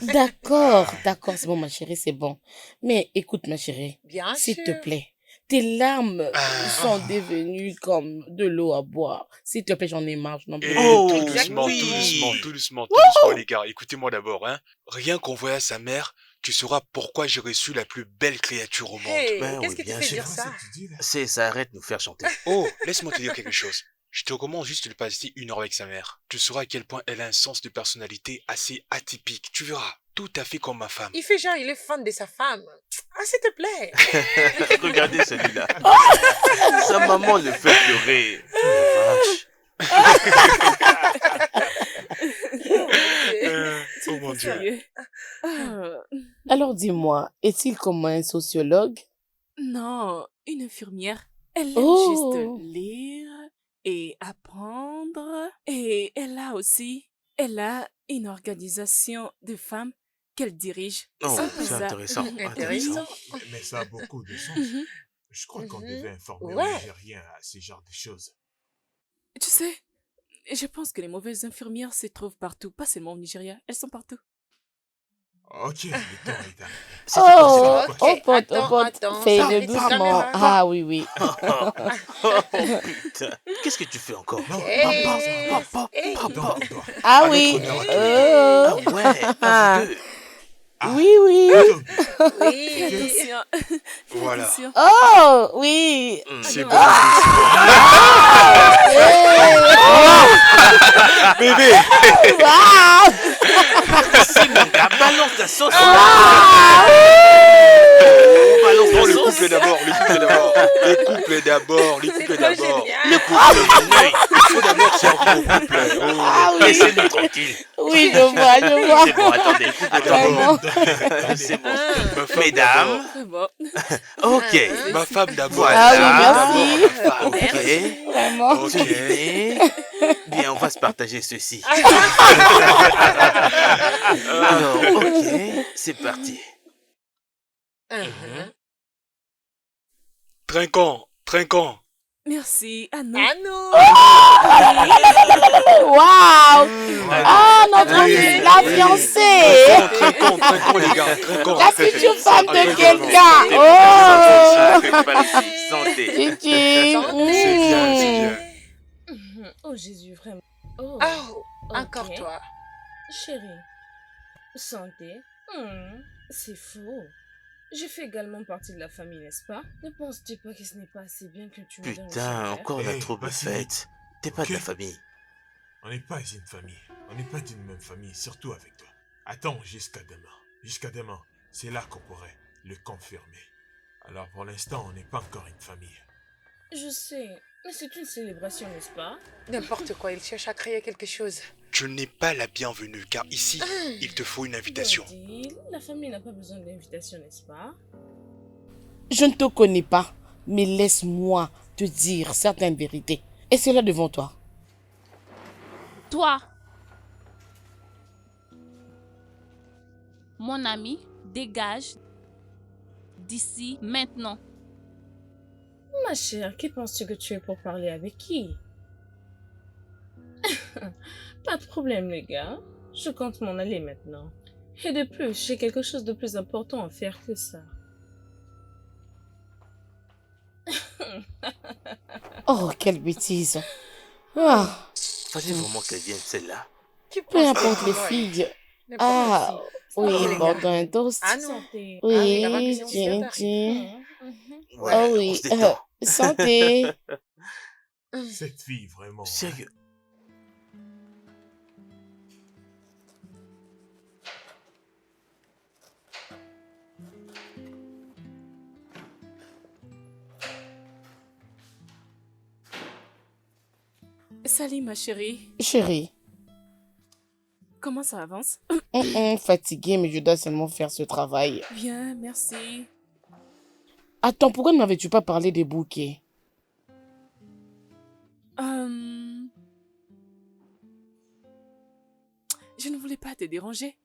D'accord, c'est bon, ma chérie, c'est bon. Mais écoute, ma chérie, Bien s'il sûr. te plaît, tes larmes Ah. sont devenues comme de l'eau à boire. S'il te plaît, j'en ai marre, je n'en peux Et plus. Oh, tout doucement, oui. tout doucement, les gars. Écoutez-moi d'abord, hein. Rien qu'on voit à sa mère, tu sauras pourquoi j'ai reçu la plus belle créature au monde. Hey, Ben qu'est-ce oui, qui te bien fait sûr. dire C'est ça? quoi que tu dis, là? Ça arrête de nous faire chanter. Oh, laisse-moi te dire quelque chose. Je te recommande juste de passer 1 heure avec sa mère. Tu sauras à quel point elle a un sens de personnalité assez atypique. Tu verras, tout à fait comme ma femme. Il fait genre, il est fan de sa femme. Ah, s'il te plaît. Regardez celui-là. Sa maman le fait pleurer. Oh, la vache. Oh mon Dieu. Sérieux. Ah, Alors dis-moi, est-il comme un sociologue? non, une infirmière. Elle aime Oh. juste lire et apprendre. Et elle a une organisation de femmes qu'elle dirige. Oh, Ça, c'est ça- intéressant. Intéressant. Mais ça a beaucoup de sens. Mhm. Je crois qu'on Mhm. devait informer Ouais. les Nigériens à ce genre de choses. Tu sais, je pense que les mauvaises infirmières se trouvent partout, pas seulement au Nigeria, elles sont partout. Ok, le temps est arrivé. Oh, Ok, oh pote, attends, fais-le Sarah, doucement. caméra. Ah oui, oui. Oh putain, qu'est-ce que tu fais encore? Non, Hey, Papa, non, papa. toi. Ah À oui. notre honneur à tous les deux. Ah ouais, à vous deux. Ah, Oui, oui. plutôt bien. Oui. Attention. Voilà. Attention. Oh, oui. C'est bon. Bébé, Waouh. si mon gars, balance la sauce. Ah. Balance Non, la le sauce. couplet d'abord, le couplet d'abord. Les couplets d'abord, les C'est couplets trop d'abord. génial. Le coup de l'œil. Il faut d'abord servir au couplet. Oh. Ah oui. Laissez-nous tranquille. Oui, je vois, je vois. C'est bon, attendez, Vraiment. c'est bon. Ma femme Mesdames, Très bon. ok. d'abord. Ma femme d'abord. Ah oui, Voilà. merci. D'abord ma femme. Ok. Vraiment. Ok. Tenez. Bien, on va se partager ceci. Alors, ok, c'est parti. Trinquant, trinquant. Merci. Ah non. Ah non. Waouh. Voilà. Ah, notre Oui. la fiancée. Trinquant, trinquant, les gars, trinquant. La future femme de Attends, quelqu'un. Oh. Santé. Titi. C'est bien, c'est bien. Oh Jésus, vraiment. Oh, Oh, ok. encore toi. Chérie, santé. C'est faux. Je fais également partie de la famille, n'est-ce pas? Ne penses-tu pas que ce n'est pas assez bien que tu me donnes Putain, le encore la Hey, trouble vas-y. faite. T'es pas de la Ok. famille. On n'est pas une famille. On n'est pas d'une même famille, surtout avec toi. Attends jusqu'à demain. Jusqu'à demain, c'est là qu'on pourrait le confirmer. Alors pour l'instant, on n'est pas encore une famille. Je sais, mais c'est une célébration, n'est-ce pas? N'importe quoi, il cherche à créer quelque chose. Tu n'es pas la bienvenue, car ici, il te faut une invitation. Daddy, la famille n'a pas besoin d'invitation, n'est-ce pas? Je ne te connais pas, mais laisse-moi te dire certaines vérités. Et c'est là devant toi. Toi, mon ami, dégage d'ici maintenant. Ma chère, qui penses-tu que tu es pour parler avec qui? Pas de problème, les gars. Je compte m'en aller maintenant. Et de plus, j'ai quelque chose de plus important à faire que ça. Oh, quelle bêtise. Ah, Fallait vraiment qu'elle vienne celle-là. Qui peu pense importe que- les Ouais, filles. n'importe Ah, qui. oui, Ok, les bon, gars. un toast. Ah non. Santé. Oui, la remplisson, c'est tiens, tard. tiens. Ouais, Oh on oui, se détend. santé. Cette fille, vraiment. Sérieux. Salut ma chérie. Chérie, Comment ça avance? fatiguée, mais je dois seulement faire ce travail. Bien, merci. Attends, pourquoi ne m'avais-tu pas parlé des bouquets? Je ne voulais pas te déranger.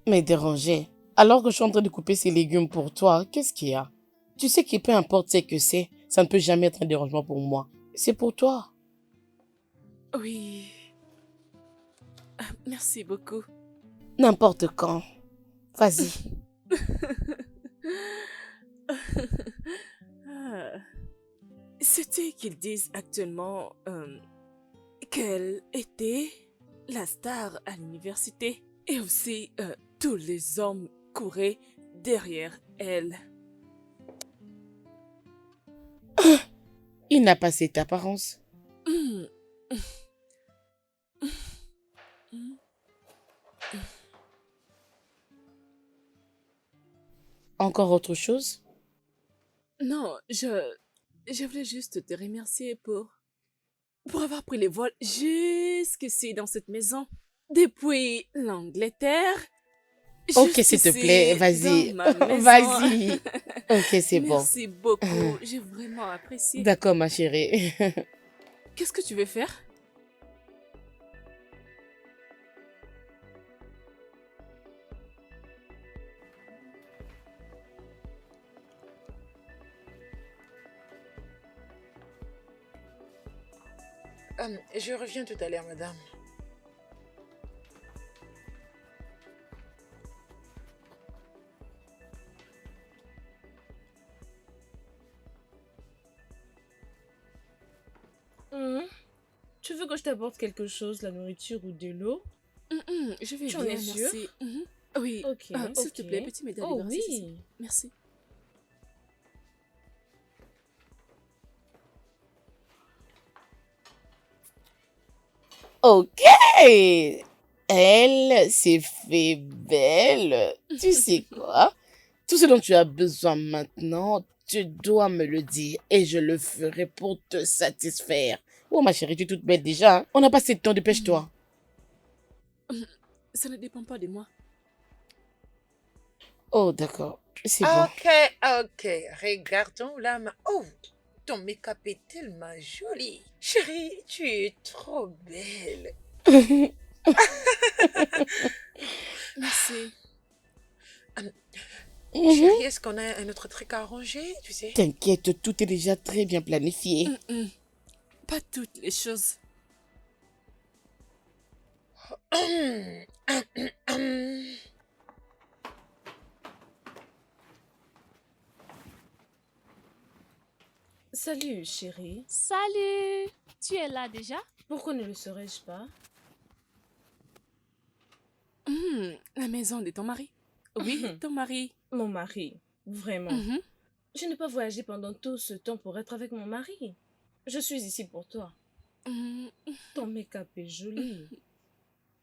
Mais dérangé. Alors que je suis en train de couper ces légumes pour toi, qu'est-ce qu'il y a? Tu sais que peu importe ce que c'est, ça ne peut jamais être un dérangement pour moi. C'est pour toi. Oui. Merci beaucoup. N'importe quand. Vas-y. Ah. C'était qu'ils disent actuellement qu'elle était la star à l'université. Et aussi, tous les hommes couraient derrière elle. Il n'a pas cette apparence. Encore autre chose? Non, je voulais juste te remercier pour avoir pris le vol jusqu'ici dans cette maison. Depuis l'Angleterre. Ok, s'il te jusqu'ici plaît, vas-y. dans ma maison. Vas-y. Ok, c'est bon. Merci beaucoup. J'ai vraiment apprécié. D'accord, ma chérie. Qu'est-ce que tu veux faire? Je reviens tout à l'heure, madame. Tu veux que je t'apporte quelque chose, la nourriture ou de l'eau? Je vais Tu en bien, es sûre? merci. Oui, Ok, s'il te ok. plaît, peux-tu m'aider à Oh débarrasser ceci? oui. Merci. Ok. Elle s'est fait belle. Tu sais quoi? Tout ce dont tu as besoin maintenant, tu dois me le dire et je le ferai pour te satisfaire. Oh ma chérie, tu es toute belle déjà, hein? On n'a pas assez de temps, dépêche-toi. Ça ne dépend pas de moi. Oh d'accord, c'est bon. Ok, ok. Regardons la main. Oh, ton make-up est tellement joli. Chérie, tu es trop belle. Merci. Chérie, est-ce qu'on a un autre truc à arranger, tu sais? T'inquiète, tout est déjà très bien planifié. Pas toutes les choses. Salut, chérie. Salut! Tu es là déjà? Pourquoi ne le serais-je pas? La maison de ton mari. Oui, ton mari. Mon mari. Vraiment. Je n'ai pas voyagé pendant tout ce temps pour être avec mon mari. Je suis ici pour toi. Ton make-up est joli.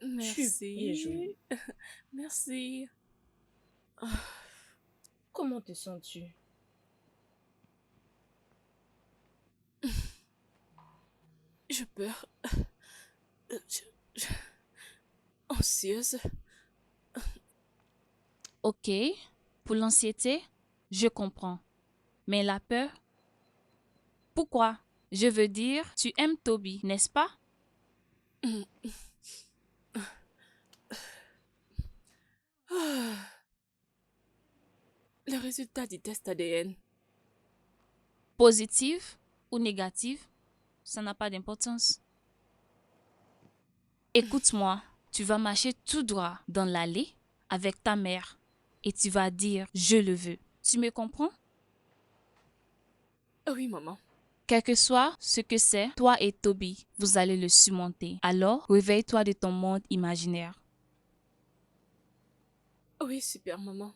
Merci. Tu es jolie. Merci. Comment te sens-tu? Je peur. Anxieuse. Ok, pour l'anxiété, je comprends. Mais la peur? Pourquoi? Je veux dire, tu aimes Toby, n'est-ce pas? Le résultat du test ADN. Positive ou négative, ça n'a pas d'importance. Écoute-moi, tu vas marcher tout droit dans l'allée avec ta mère et tu vas dire « je le veux ». Tu me comprends? Oui, maman. Quel que soit ce que c'est, toi et Toby, vous allez le surmonter. Alors, réveille-toi de ton monde imaginaire. Oui, super, maman.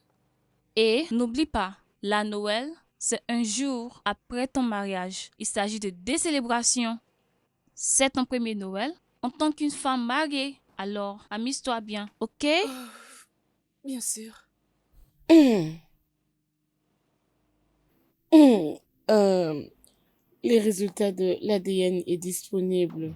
Et n'oublie pas, la Noël, c'est un jour après ton mariage. Il s'agit de deux célébrations. C'est ton premier Noël en tant qu'une femme mariée. Alors, amuse-toi bien, ok? Bien sûr. Les résultats de l'ADN est disponible.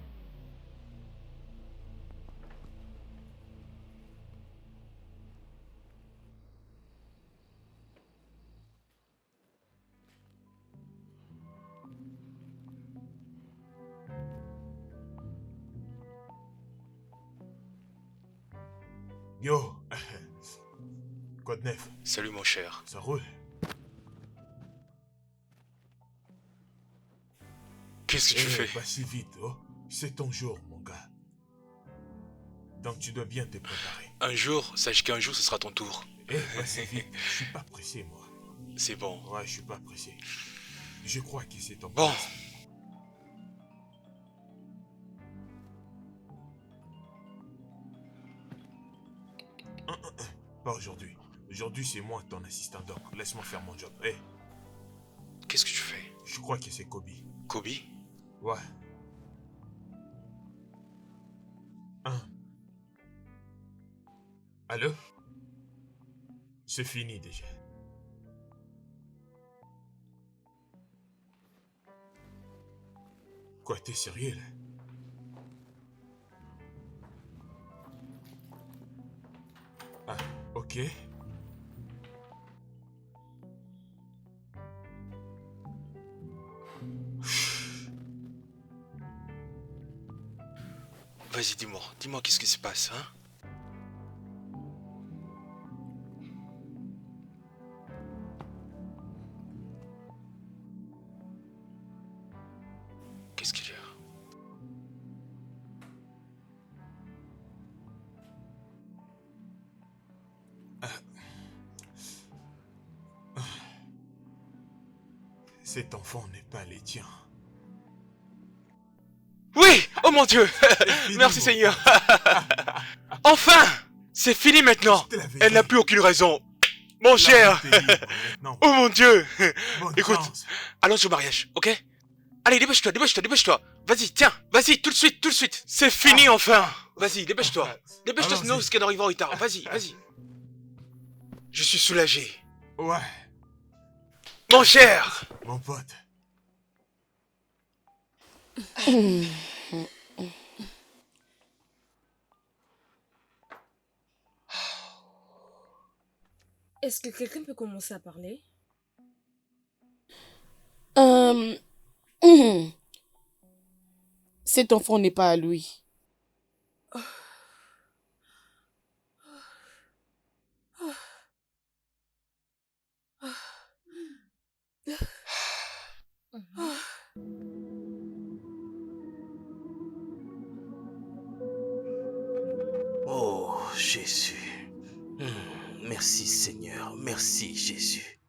Yo, quoi de neuf? Salut mon cher. Ça roule? Qu'est-ce que tu fais? Pas si vite, oh. C'est ton jour, mon gars. Donc tu dois bien te préparer. Un jour, sache qu'un jour ce sera ton tour. Pas si vite, je suis pas pressé, moi. C'est bon. Ouais, je suis pas pressé. Je crois que c'est ton Bon. Pas aujourd'hui. Aujourd'hui, c'est moi ton assistant, donc laisse-moi faire mon job. Qu'est-ce que tu fais? Je crois que c'est Kobe. Kobe? Ouais. Allô? C'est fini déjà. Quoi, t'es sérieux là? Ok. Vas-y, dis-moi qu'est-ce qui se passe, hein? Qu'est-ce qu'il y a? Cet enfant n'est pas les tiens. Oui! Oh mon Dieu. Merci Seigneur. Enfin. C'est fini maintenant. Elle n'a plus aucune raison. Mon cher. Oh mon Dieu. Écoute, allons au mariage, ok? Allez, dépêche-toi, dépêche-toi, dépêche-toi. Vas-y, tiens, vas-y, tout de suite, tout de suite. C'est fini enfin. Vas-y, dépêche-toi. Dépêche-toi, sinon ce qu'elle arrive en retard. Vas-y, vas-y. Je suis soulagé. Ouais. Mon cher. Mon pote. Est-ce que quelqu'un peut commencer à parler? Cet enfant n'est pas à lui. Oh, Jésus. Merci Seigneur, merci Jésus.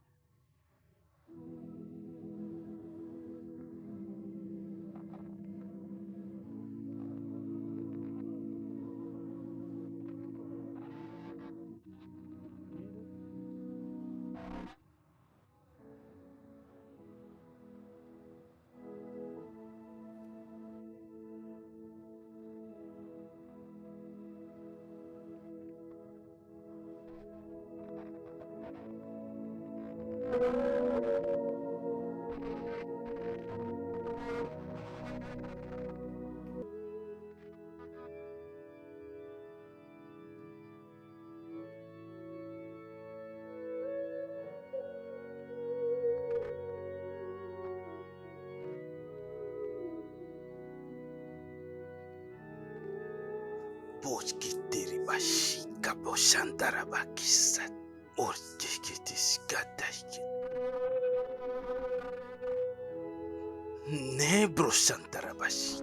Nebro Santarabashi.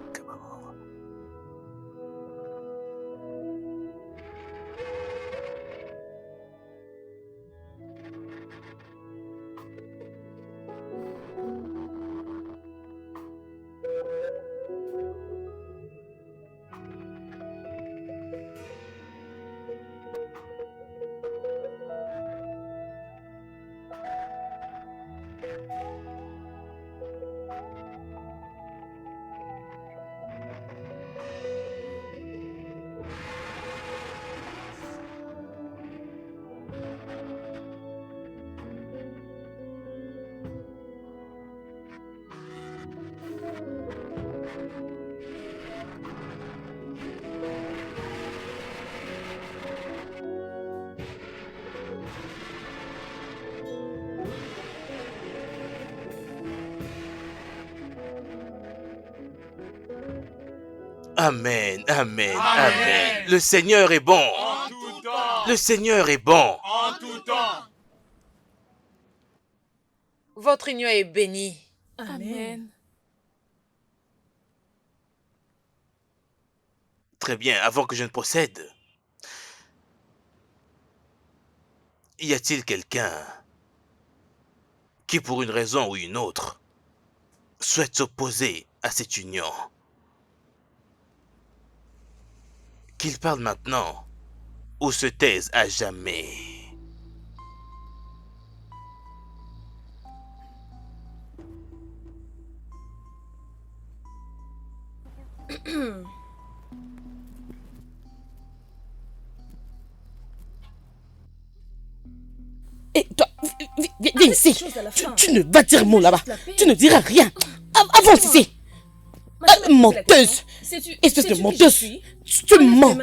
Amen, amen, amen. Le Seigneur est bon. En tout temps. Le Seigneur est bon. En tout temps. Votre union est bénie. Amen. Très bien, avant que je ne procède, y a-t-il quelqu'un qui, pour une raison ou une autre, souhaite s'opposer à cette union? Qu'il parle maintenant ou se taise à jamais. Et toi, viens ici. Tu ne vas dire mot là-bas. Tu ne diras rien. Avance ici. Menteuse. Espèce de menteuse. Tu mens.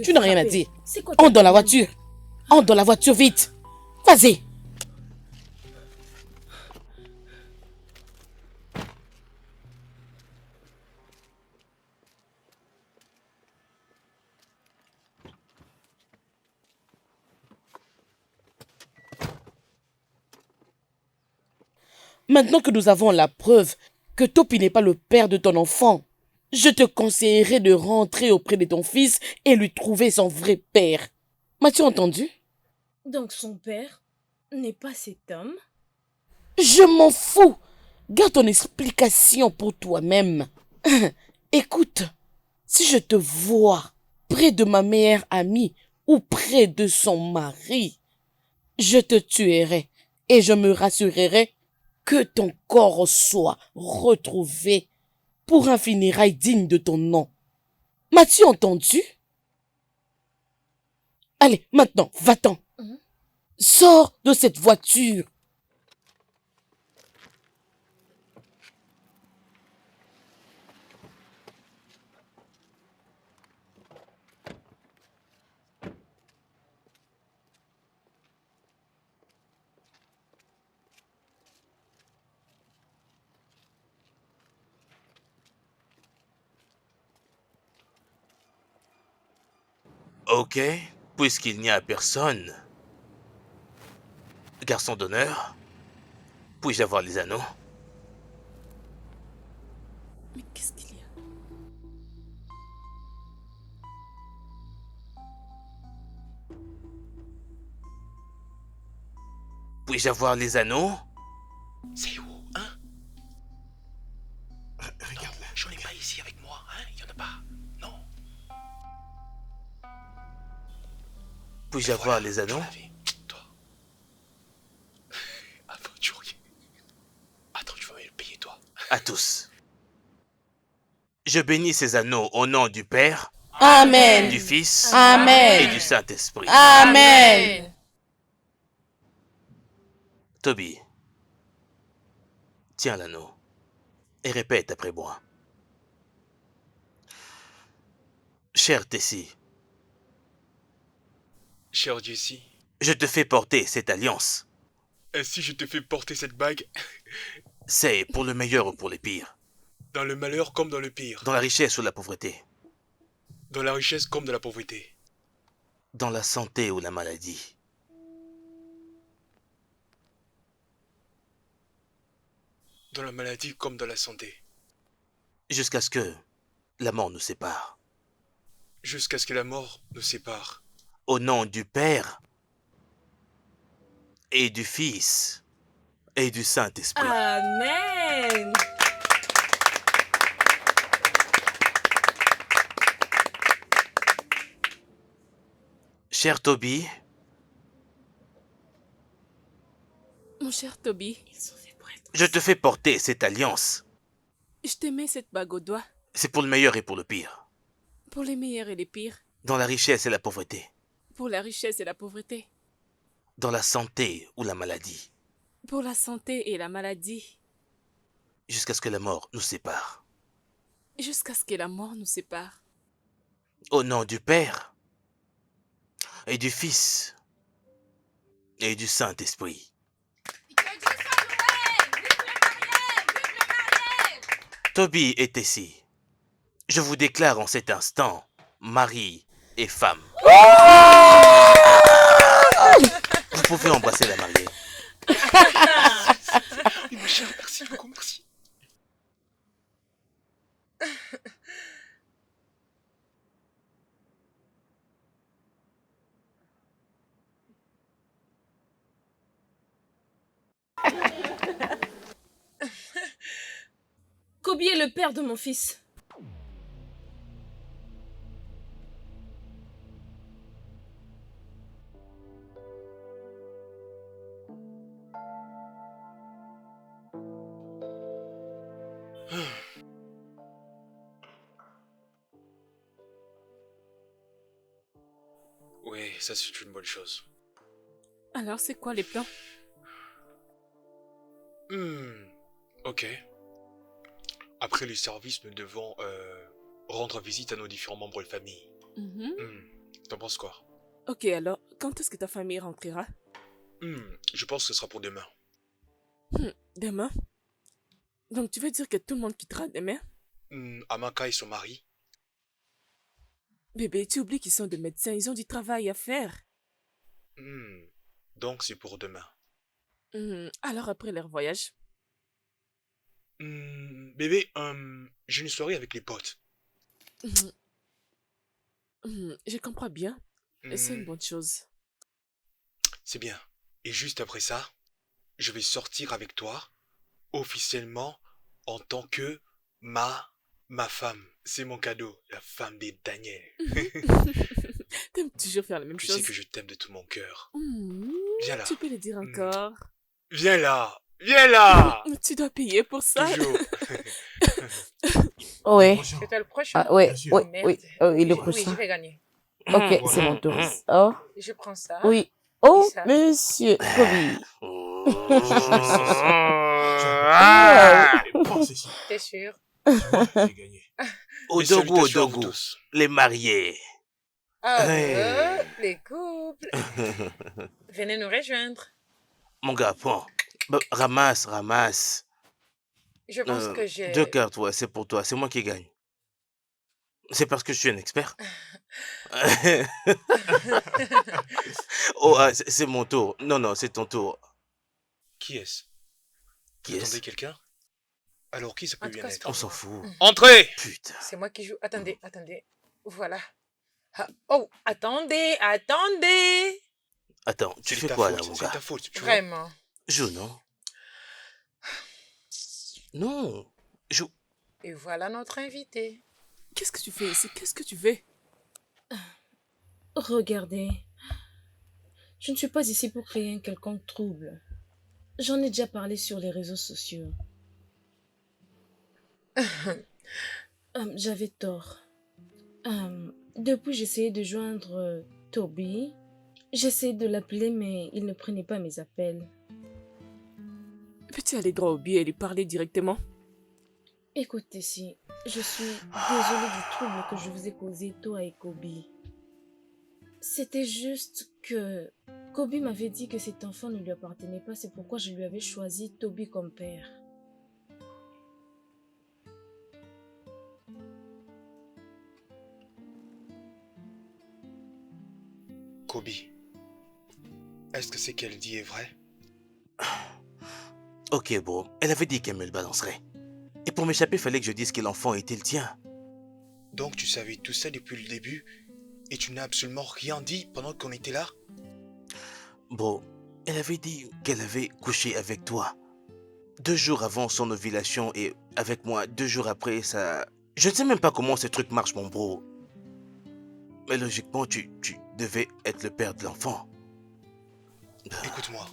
Tu n'as rien à dire. Entre dans la voiture. Entre dans la voiture vite. Vas-y. Maintenant que nous avons la preuve que Topi n'est pas le père de ton enfant, je te conseillerais de rentrer auprès de ton fils et lui trouver son vrai père. M'as-tu entendu? Donc son père n'est pas cet homme? Je m'en fous. Garde ton explication pour toi-même. Écoute, si je te vois près de ma meilleure amie ou près de son mari, je te tuerai et je me rassurerai que ton corps soit retrouvé pour un funérail digne de ton nom. M'as-tu entendu? Allez, maintenant, va-t'en. Sors de cette voiture. Ok, puisqu'il n'y a personne. Garçon d'honneur, puis-je avoir les anneaux? Mais qu'est-ce qu'il y a? Puis-je avoir les anneaux? C'est où, hein? Regarde là. J'en ai pas ici avec moi, hein? Y en a pas. Non. Puis-je avoir les anneaux? Toi. Aventurier. Attends, tu vas me le payer, toi. À tous. Je bénis ces anneaux au nom du Père, Amen. du Fils Amen. et du Saint-Esprit. Amen. Toby, tiens l'anneau et répète après moi. Cher Tessie, Cher Jessie, je te fais porter cette alliance. ainsi je te fais porter cette bague, C'est pour le meilleur ou pour le pire, dans le malheur comme dans le pire, dans la richesse ou la pauvreté, dans la richesse comme dans la pauvreté, dans la santé ou la maladie. dans la maladie comme dans la santé, Jusqu'à ce que la mort nous sépare. jusqu'à ce que la mort nous sépare. Au nom du Père et du Fils et du Saint-Esprit. Amen. Cher Toby, Mon cher Toby, je te fais porter cette alliance. je te mets cette bague au doigt C'est pour le meilleur et pour le pire, pour les meilleurs et les pires, dans la richesse et la pauvreté, pour la richesse et la pauvreté, dans la santé ou la maladie, pour la santé et la maladie, jusqu'à ce que la mort nous sépare. jusqu'à ce que la mort nous sépare. Au nom du Père et du Fils et du Saint-Esprit. Toby et Tessie, je vous déclare en cet instant mari et femme. Vous pouvez embrasser la mariée. Oui, ma chère, merci beaucoup, merci. Kobe est le père de mon fils. Oui, ça c'est une bonne chose. Alors, c'est quoi les plans? Ok. Après les services, nous devons rendre visite à nos différents membres de famille. T'en penses quoi? Ok, alors, quand est-ce que ta famille rentrera? Je pense que ce sera pour demain. Demain? Donc, tu veux dire que tout le monde quittera demain? Amaka et son mari. Bébé, tu oublies qu'ils sont des médecins, ils ont du travail à faire. Donc c'est pour demain. Alors, après leur voyage? Bébé, j'ai une soirée avec les potes. Je comprends bien. C'est une bonne chose. C'est bien. Et juste après ça, je vais sortir avec toi, officiellement, en tant que Ma femme, c'est mon cadeau, la femme des Daniel. T'aimes toujours faire la même Tu chose. sais que je t'aime de tout mon cœur. Hmm, Viens là. tu peux le dire encore. Viens là. Viens là. Tu dois payer pour ça. Toujours. Oui. C'était le prochain. Ah, oui, Bien sûr. oui, Merde. oui, oui, le Oui, prochain. je vais gagner. Ok, c'est mon tour. Oh, Je prends ça. oui. Oh, ça. monsieur Kobe. Prends ceci. T'es sûr? Tu vois, j'ai gagné. Mes Odogu, salutations à vous Odogu, tous. les mariés. Ah, Hey. les couples. Venez nous rejoindre. Mon gars, prends. Bah, ramasse, ramasse. Je pense que j'ai... 2 cartes, ouais, c'est pour toi. C'est moi qui gagne. C'est parce que je suis un expert. Oh, c'est mon tour. Non, non, c'est ton tour. Qui est-ce? Qui Vous est-ce? attendez quelqu'un? Alors qui ça peut En tout bien cas, c'est être? On s'en fout. Entrez! Putain. C'est moi qui joue. Attendez, attendez. Voilà. Ah, oh, attendez, attendez. Attends, tu C'est fais ta quoi faute, là, mon c'est gars? ta faute, tu vois? Vraiment. Joue, non? Non. Joue. Et voilà notre invité. Qu'est-ce que tu fais ici? Qu'est-ce que tu veux? Regardez, je ne suis pas ici pour créer un quelconque trouble. J'en ai déjà parlé sur les réseaux sociaux. J'avais tort. Depuis, j'essayais de joindre Toby. J'essayais de l'appeler, mais il ne prenait pas mes appels. Peux-tu aller droit au but et lui parler directement? Écoutez, si, je suis désolée du trouble que je vous ai causé, toi et Kobe. C'était juste que Kobe m'avait dit que cet enfant ne lui appartenait pas, c'est pourquoi je lui avais choisi Toby comme père. Kobe, est-ce que ce qu'elle dit est vrai? Ok, bro. Elle avait dit qu'elle me le balancerait. Et pour m'échapper, fallait que je dise que l'enfant était le tien. Donc tu savais tout ça depuis le début et tu n'as absolument rien dit pendant qu'on était là? Bro, elle avait dit qu'elle avait couché avec toi. 2 jours avant son ovulation et avec moi 2 jours après ça... Je ne sais même pas comment ce truc marche, mon bro. Mais logiquement, tu devais être le père de l'enfant. Écoute-moi,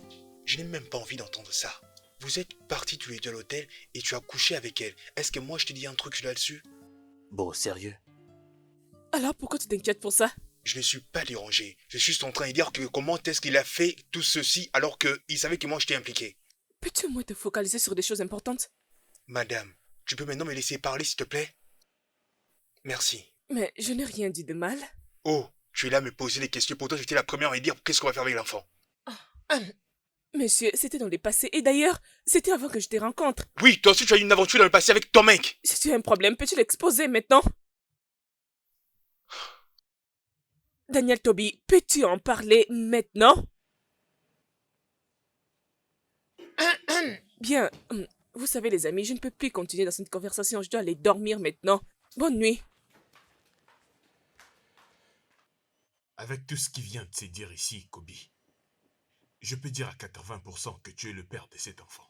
je n'ai même pas envie d'entendre ça. Vous êtes partis tous les deux à l'hôtel et tu as couché avec elle. Est-ce que moi je t'ai dit un truc là-dessus? Bon, sérieux? Alors pourquoi tu t'inquiètes pour ça? Je ne suis pas dérangé. Je suis juste en train de dire que comment est-ce qu'il a fait tout ceci alors qu'il savait que moi je t'ai impliqué. Peux-tu au moins te focaliser sur des choses importantes? Madame, tu peux maintenant me laisser parler s'il te plaît? Merci. Mais je n'ai rien dit de mal. Oh, tu es là à me poser des questions. Pourtant j'étais la première à me dire qu'est-ce qu'on va faire avec l'enfant. Monsieur, c'était dans le passé. Et d'ailleurs, c'était avant que je te rencontre. Oui, toi aussi tu as eu une aventure dans le passé avec ton mec. Si tu as un problème, peux-tu l'exposer maintenant? Daniel Toby, peux-tu en parler maintenant? Bien, vous savez les amis, je ne peux plus continuer dans cette conversation. Je dois aller dormir maintenant. Bonne nuit. Avec tout ce qui vient de se dire ici, Kobe, je peux dire à 80% que tu es le père de cet enfant.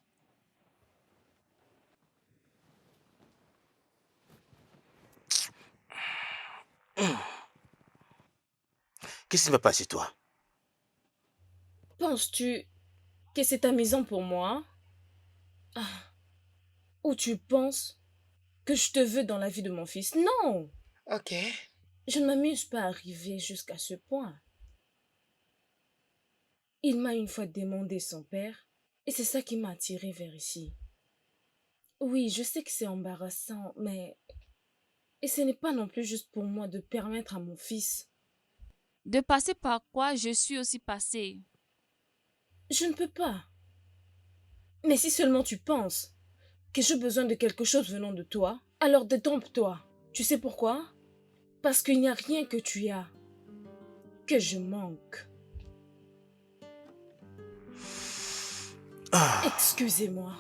Qu'est-ce qui va passer, toi? Penses-tu que c'est amusant pour moi? Ou tu penses que je te veux dans la vie de mon fils? Non! Ok. Je ne m'amuse pas à arriver jusqu'à ce point. Il m'a une fois demandé son père, et c'est ça qui m'a attiré vers ici. Oui, je sais que c'est embarrassant, mais... Et ce n'est pas non plus juste pour moi de permettre à mon fils. De passer par quoi je suis aussi passée. Je ne peux pas. Mais si seulement tu penses que j'ai besoin de quelque chose venant de toi, alors détrompe-toi. Tu sais pourquoi? Parce qu'il n'y a rien que tu as que je manque. Excusez-moi.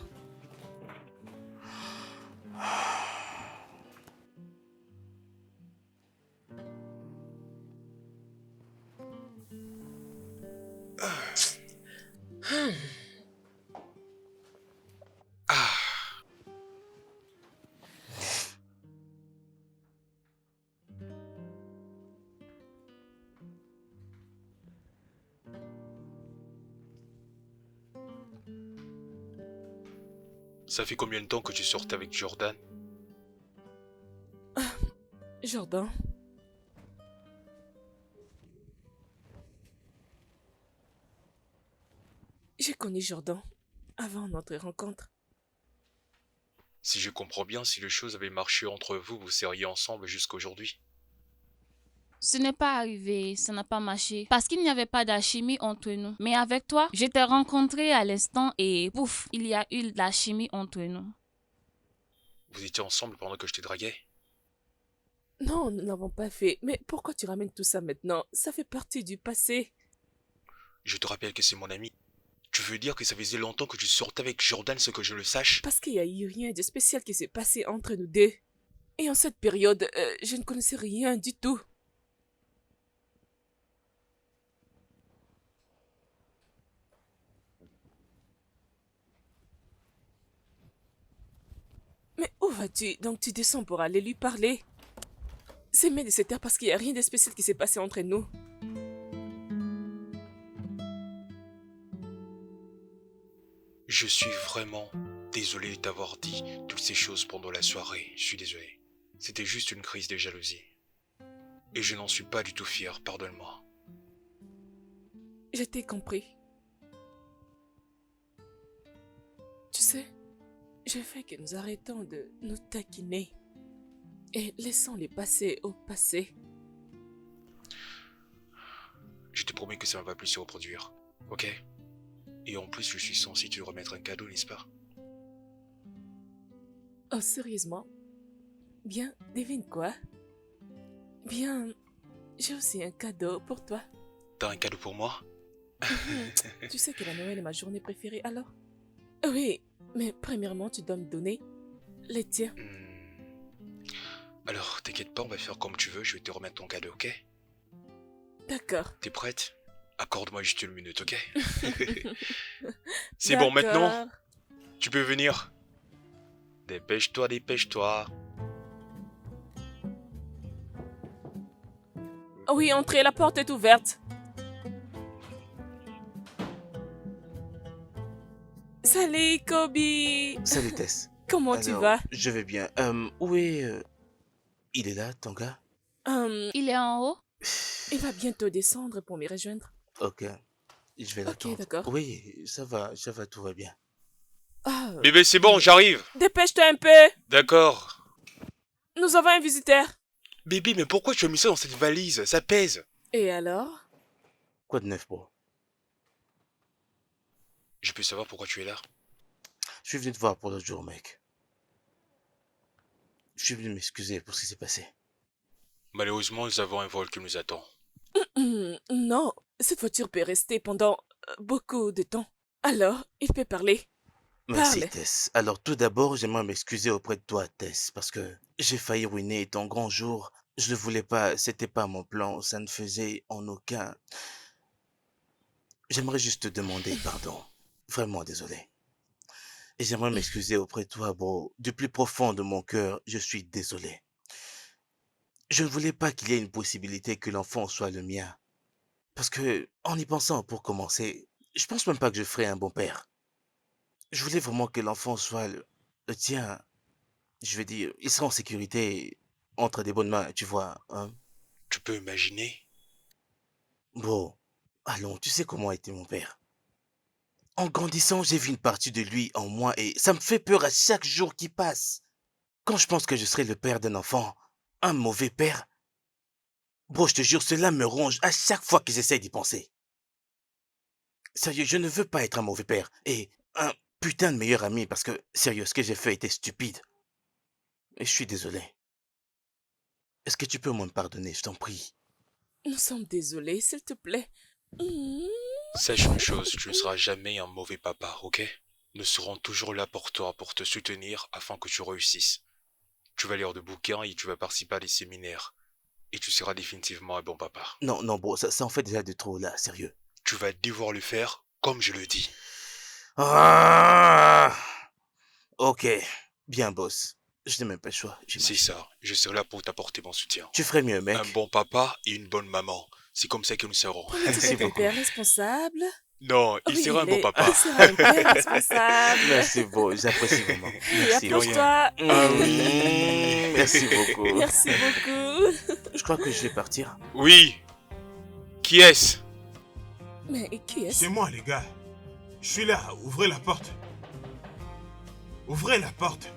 Ça fait combien de temps que tu sortais avec Jordan? Jordan. J'ai connu Jordan avant notre rencontre. Si je comprends bien, si les choses avaient marché entre vous, vous seriez ensemble jusqu'à aujourd'hui. Ce n'est pas arrivé, ça n'a pas marché. Parce qu'il n'y avait pas d'alchimie entre nous. Mais avec toi, je t'ai rencontré à l'instant et pouf, il y a eu de la chimie entre nous. Vous étiez ensemble pendant que je t'ai dragué? Non, nous n'avons pas fait. Mais pourquoi tu ramènes tout ça maintenant? Ça fait partie du passé. Je te rappelle que c'est mon ami. Tu veux dire que ça faisait longtemps que tu sortais avec Jordan sans que je le sache? Parce qu'il n'y a eu rien de spécial qui s'est passé entre nous deux. Et en cette période, je ne connaissais rien du tout. Mais où vas-tu? Donc tu descends pour aller lui parler. C'est mieux de se taire parce qu'il n'y a rien de spécial qui s'est passé entre nous. Je suis vraiment désolé de t'avoir dit toutes ces choses pendant la soirée. Je suis désolé. C'était juste une crise de jalousie. Et je n'en suis pas du tout fier, pardonne-moi. Je t'ai compris. Tu sais, je veux que nous arrêtons de nous taquiner et laissons les passés au passé. Je te promets que ça ne va plus se reproduire, ok? Et en plus, je suis censé te remettre un cadeau, n'est-ce pas? Oh, sérieusement? Bien, devine quoi? Bien, j'ai aussi un cadeau pour toi. T'as un cadeau pour moi? Tu sais que la Noël est ma journée préférée alors? Oui, mais premièrement, tu dois me donner les tiens. Alors, t'inquiète pas, on va faire comme tu veux, je vais te remettre ton cadeau, ok? D'accord. T'es prête? Accorde-moi juste une minute, ok? C'est bon, maintenant? Tu peux venir? Dépêche-toi, dépêche-toi. Oui, entrez, la porte est ouverte. Salut, Kobe. Salut Tess. Comment tu vas? Je vais bien. Où est... Il est là, ton gars? Il est en haut? Il va bientôt descendre pour me rejoindre. Ok. Je vais l'attendre. Ok, d'accord. Oui, ça va, tout va bien. Ah, Bébé, c'est bon, j'arrive. dépêche-toi un peu. D'accord. Nous avons un visiteur. Bébé, mais pourquoi tu as mis ça dans cette valise? Ça pèse. Et alors? Quoi de neuf, bro? Je peux savoir pourquoi tu es là? Je suis venu te voir pour l'autre jour, mec. Je suis venu m'excuser pour ce qui s'est passé. Malheureusement, nous avons un vol qui nous attend. Non, cette voiture peut rester pendant beaucoup de temps. Alors, il peut parler. Merci, Parle. Tess. Alors, tout d'abord, j'aimerais m'excuser auprès de toi, Tess, parce que j'ai failli ruiner ton grand jour. Je ne voulais pas, c'était pas mon plan, ça ne faisait en aucun... J'aimerais juste te demander pardon. Vraiment désolé. Et j'aimerais m'excuser auprès de toi, bro. Du plus profond de mon cœur, je suis désolé. Je ne voulais pas qu'il y ait une possibilité que l'enfant soit le mien. Parce que, en y pensant pour commencer, je pense même pas que je ferais un bon père. Je voulais vraiment que l'enfant soit le tien. Je veux dire, il sera en sécurité entre des bonnes mains, tu vois. Hein? Tu peux imaginer? Bon, allons, tu sais comment était mon père. En grandissant, j'ai vu une partie de lui en moi et ça me fait peur à chaque jour qui passe. Quand je pense que je serai le père d'un enfant, un mauvais père, bro, je te jure, cela me ronge à chaque fois que j'essaie d'y penser. Sérieux, je ne veux pas être un mauvais père et un putain de meilleur ami parce que, sérieux, ce que j'ai fait était stupide. Et je suis désolé. Est-ce que tu peux me pardonner, je t'en prie? Nous sommes désolés, s'il te plaît. Sache une chose, tu ne seras jamais un mauvais papa, ok? Nous serons toujours là pour toi, pour te soutenir afin que tu réussisses. Tu vas lire de bouquins et tu vas participer à des séminaires. Et tu seras définitivement un bon papa. Non, non, bro, ça en fait déjà de trop, là, sérieux. Tu vas devoir le faire comme je le dis. Ah, ok, bien, boss. Je n'ai même pas le choix. C'est ça, je serai là pour t'apporter mon soutien. Tu ferais mieux, mec. Un bon papa et une bonne maman. C'est comme ça que nous serons. Tu es un père responsable. Non, il Oui, sera un bon papa. il sera un père responsable. Merci beaucoup, j'apprécie vraiment. Et Merci. approche-toi. Ah oui, merci beaucoup. Merci beaucoup. Je crois que je vais partir. Oui. Qui est-ce? Mais qui est-ce? C'est moi, les gars. Je suis là, ouvrez la porte. Ouvrez la porte.